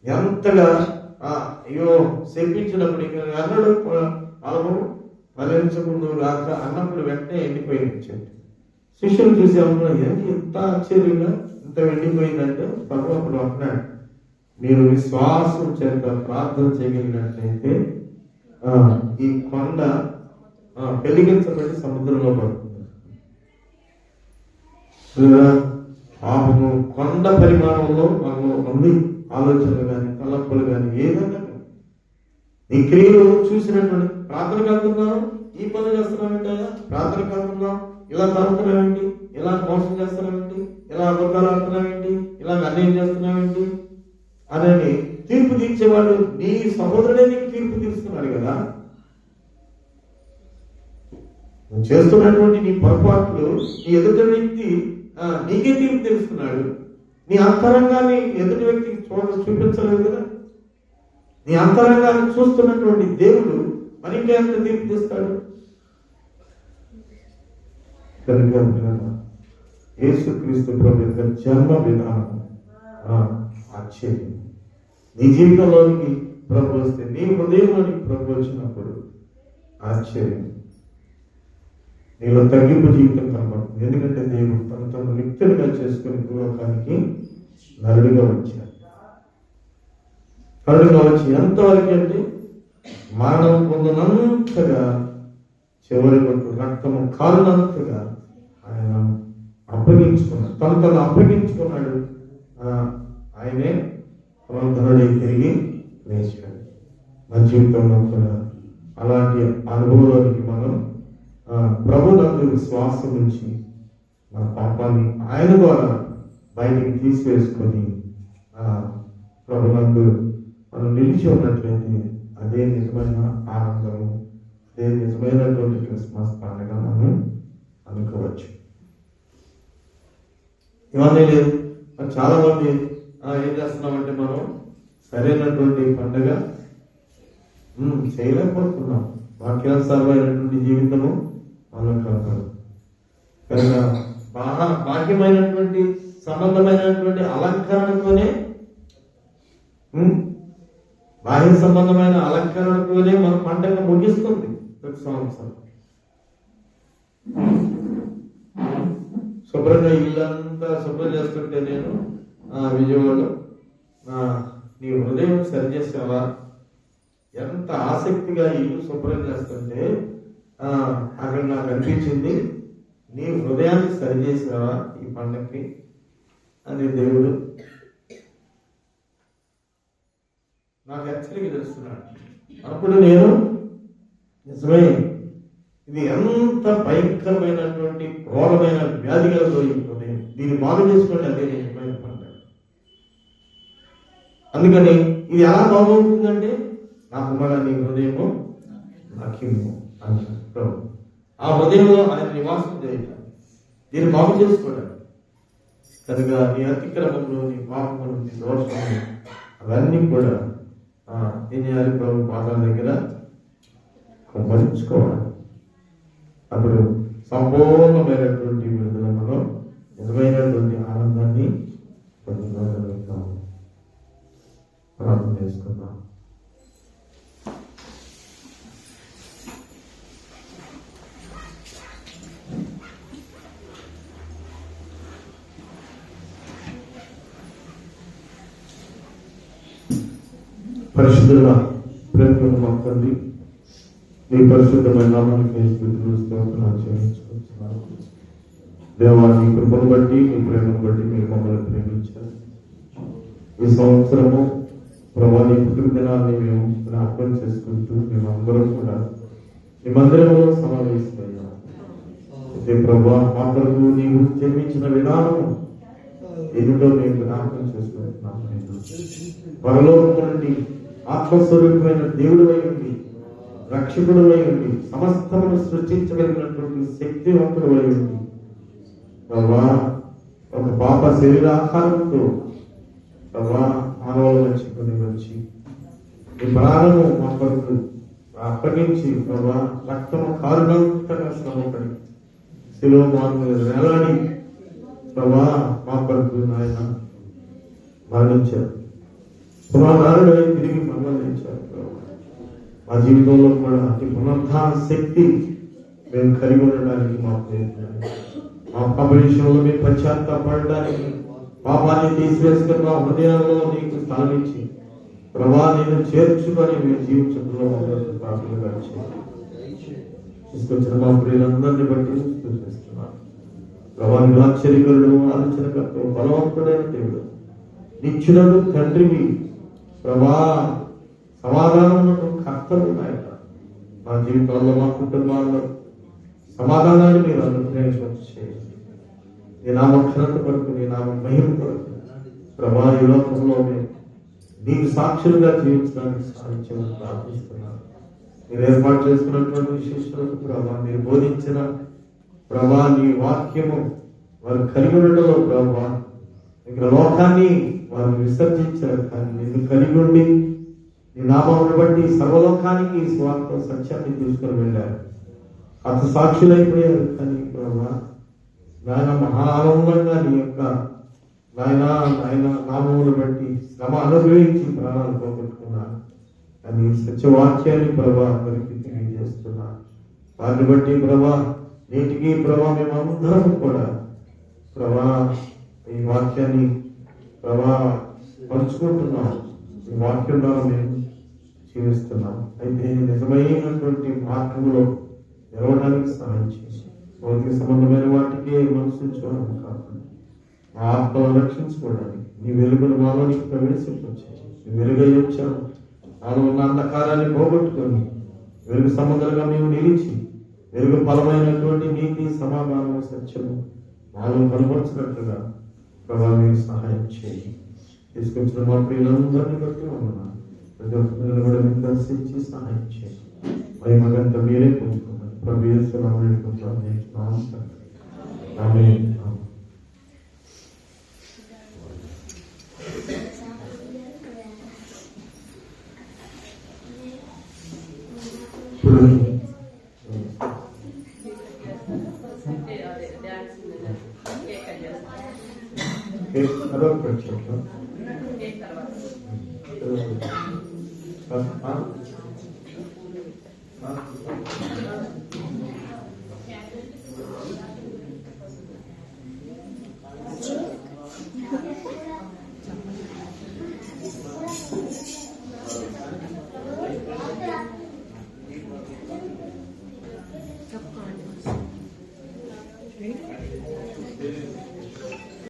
ఎంతగా అయ్యో శపించినప్పుడు అన్నాడు ఫలము ఫలించకుండా రాక అన్నప్పుడు వెంటనే ఎండిపోయింది చెట్టు. శిష్యులు చూసి అనుకున్నారు, ఎంత ఆశ్చర్యంగా ఇంత ఎండిపోయిందంటే ప్రభు అప్పుడు అంటున్నాడు, మీరు విశ్వాసం చేత ప్రార్థన చేయగలిగినట్లయితే ఈ కొండ పెరిగించబడి సముద్రంలో పడుతుంది. పాపము కొండ పరిమాణంలో మనలో ఉంది. ఆలోచనలు కానీ తలంపులు కానీ ఏదైనా ఈ క్రియలు చూసినటువంటి ప్రార్థనకు వెళ్తున్నాం, ఈ పనులు చేస్తున్నామేంటి, ప్రార్థనకు వెళ్తున్నాం, ఇలా తరుగుతున్నామేంటి, ఇలా మోసం చేస్తున్నామేంటి, ఇలా అబద్ధాలు ఆడుతున్నామేంటి, ఇలా అన్యాయం చేస్తున్నామేంటి అనేది తీర్పు తీర్చేవాడు నీ సహోదరుడే నీకు తీర్పు తీరుస్తున్నాడు కదా. నువ్వు చేస్తున్నటువంటి నీ పొరపాట్లు నీ ఎదుటి వ్యక్తి నీకే తీర్పు తీరుస్తున్నాడు. నీ అంతరంగాన్ని ఎదుటి వ్యక్తికి చూపించలేదు కదా. నీ అంతరంగాన్ని చూస్తున్నటువంటి దేవుడు మరి ఇంకెంత తీర్పు తీస్తాడు? కనుక యేసుక్రీస్తు ప్రభు యొక్క జన్మ విధానం ఆశ్చర్యం. నీ జీవితంలోనికి ప్రభు వస్తే, నీ హృదయంలోనికి ప్రభు వచ్చినప్పుడు ఆశ్చర్యం. నీలో తగ్గింపు జీవితం కనబడుతుంది. ఎందుకంటే దేవుడు తను లిప్తులుగా చేసుకుని భూలోకానికి నరుడిగా వచ్చాడు. నరుడిగా వచ్చి ఎంతవరకు అంటే మరణం పొందినంతగా, చివరి వరకు రక్తము కారునంతగా ఆయన అప్పగించుకున్నాడు. తను అప్పగించుకున్నాడు. ఆయనే పునరుద్ధరణి తిరిగి లేచాడు. మన జీవితంలో కూడా అలాంటి అనుభవంలోనికి మనం ప్రభు నందు విశ్వాసం నుంచి మన పాపాన్ని ఆయన ద్వారా బయటికి తీసివేసుకొని ప్రభు నందు మనం నిలిచి ఉన్నట్లయితే అదే నిజమైన ఆనందము, అదే నిజమైనటువంటి క్రిస్మస్ పండుగ మనం అనుకోవచ్చు. ఇవన్నీ లేదు. చాలా మంది ఏం చేస్తున్నామంటే మనం సరైనటువంటి పండుగ చేయలేకపోతున్నాం. వాక్యానుసారమైనటువంటి జీవితము మనం కాదు కనుక బాహ్యమైనటువంటి సంబంధమైనటువంటి అలంకరణతోనే బాహ్య సంబంధమైన అలంకరణతోనే మన పండుగ ముగిస్తుంది ప్రతి సంవత్సరం. శుభ్రంగా ఇల్లంతా శుభ్రం చేస్తుంటే నేను విజయవాడలో నీ హృదయం సరిచేసావా, ఎంత ఆసక్తిగా ఇల్లు శుభ్రం చేస్తుంటే అక్కడ నాకు అనిపించింది, నీ హృదయాన్ని సరిచేసావా ఈ పండగకి అని దేవుడు నాకు హెచ్చరిక చేస్తున్నాడు. అప్పుడు నేను నిజమే, ఇది ఎంత భయంకరమైనటువంటి ఘోరమైన వ్యాధి కలదో ఈ హృదయం, దీన్ని బాగు చేసుకోండి, అదే నిజమైన పండుగ. అందుకని ఇది ఎలా బాగుంటుందంటే నా కుమార నీ హృదయము నాకిమ్ము అన్నాడు. ఆ హృదయంలో ఆయన నివాసం చేయాలి, దీన్ని బాగు చేసుకోవడానికి. కనుక నీ అతిక్రమంలో, నీ పాపములు, నీ దోషములు అవన్నీ కూడా ఏం చేయాలి? ప్రభు పాదాల దగ్గర కుమ్మరించుకోవాలి. అప్పుడు సంపూర్ణమైనటువంటి విడుదలలో నిజమైనటువంటి ఆనందాన్ని పొందగలుగుతాము. ప్రార్థన చేసుకుందాం. పరిశుద్ధుల ప్రేమ మొక్కండి, మీ పరిశుద్ధమైన నామానికి చేయించుకుంటున్నాను. దేవా, మీ కృపను బట్టి, మీ ప్రేమను బట్టి మీరు మమ్మల్ని ప్రేమించారు. ఈ సంవత్సరము ప్రభా నీ పుట్టినదినాన్ని మేము జ్ఞాపకం చేసుకుంటూ మేమందరం కూడా మీ మందిరంలో సమావేశమయ్యాం. అయితే ప్రభా మా కొరకు నీవు జన్మించిన విధానం ఏమిటో మేము జ్ఞాపకం చేసుకుంటున్నాం. పరలోకం నుండి ఆత్మస్వరూపమైన దేవుడు అయి ఉండి, రక్షకుడు అయి ఉండి, సమస్తమును సృష్టించగలిగినటువంటి శక్తివంతుడు అయి ఉండి, ప్రభా ఒక పాప శరీరాకారంతో ప్రభా మానవుల మర్చికొని వచ్చి ఈ ప్రాణము మా కొరకు అప్పగించి ప్రభా రక్తము కారుణంతగా శ్రమపడి శిలువ మార్గంలో వేలాడి ప్రభా మా కొరకు ఆయన మరణించారు. పునరుద్ధరణై తిరిగి మరణించారు. మా జీవితంలో కూడా అతి పునరుద్ధాన శక్తి మేము కలిగి ఉండడానికి మాకు మా పాప విషయంలో మేము పశ్చాత్తాపడడానికి, పాపాన్ని తీసివేసుకుని మా హృదయంలో నీకు స్థానం ఇచ్చి ప్రభా నేను చేర్చుకొని మేము జీవించడంలో పాపలుగా తీసుకొచ్చిన మా ప్రియులందరినీ బట్టి చూపిస్తున్నాను. ప్రభాని ఆశ్చర్యకరుడు, ఆలోచనకర్త, బలవంతుడైన దేవుడు, నిత్యుడు తండ్రివి ప్రభా, సమాధానములకు కర్తలు నాయన. మా జీవితాల్లో, మా కుటుంబాల్లో సమాధానాన్ని మీరు అనుగ్రహించేయండి. నీ నామ ఘనత కొరకు, నీ నామ మహిమ కొరకు ప్రభా ఈ లోకంలో మేము నీకు సాక్షులుగా జీవించడానికి సాధించమని ప్రార్థిస్తున్నాను. మీరు ఏర్పాటు చేసుకున్నటువంటి విశేషాలకు ప్రభా, మీరు బోధించిన ప్రభా నీ వాక్యము వారు కలిగి ఉండడంలో ప్రభా ఇక్కడ లోకాన్ని వారు విసర్జించారు, కానీ నిన్ను కలిగి ఉండి నీ నామాన్ని బట్టి సర్వలోకానికి స్వార్థ సత్యాన్ని తీసుకుని వెళ్ళారు. అంత సాక్షులైపోయారు. కానీ ప్రభా నాయన మహా ఆనందంగా నీ యొక్క నాయన నామములు బట్టి శ్రమ అనుభవించి ప్రాణాలు పోగొట్టుకున్నారు. కానీ సత్యవాక్యాన్ని ప్రభా అందరికీ తెలియజేస్తున్నారు. వారిని బట్టి ప్రభా నేటికి ప్రభా మేము అందరం కూడా ప్రభా ఈ వాక్యాన్ని ప్రభా పంచుకుంటున్నాం. ఈ వాక్యం ద్వారా మేము జీవిస్తున్నాం. అయితే నిజమైనటువంటి మార్గంలో నిలవడానికి సహాయం చేసి భౌతిక సంబంధమైన వాటికి మనసుంచుకోవడం కాకుండా మా ఆత్మలను రక్షించుకోవడానికి నీ వెలుగును మాలోనికి ప్రవేశించావు. నీ వెలుగై వచ్చావు. నాలో ఉన్న అంధకారాన్ని పోగొట్టుకొని వెలుగు సంబంధాలుగా మేము నిలిచి వెలుగు ఫలమైనటువంటి నీతి, సమాధానము, సత్యము మాలో కనపరచినట్లుగా ప్రభావ మీరు సహాయం చేయి. తీసుకొచ్చిన మా ప్రియులందరినీ బట్టి ఉన్నాను. ప్రతి ఒక్క నిలబడి మీరు దర్శించి సహాయం చేయి. మహిమగంత మీరే పొందుకోమని ప్రభు యేసు నామములో ప్రార్థిస్తున్నాము తండ్రి. ఆమేన్. అదొక ప్రత్యేకత. ఆ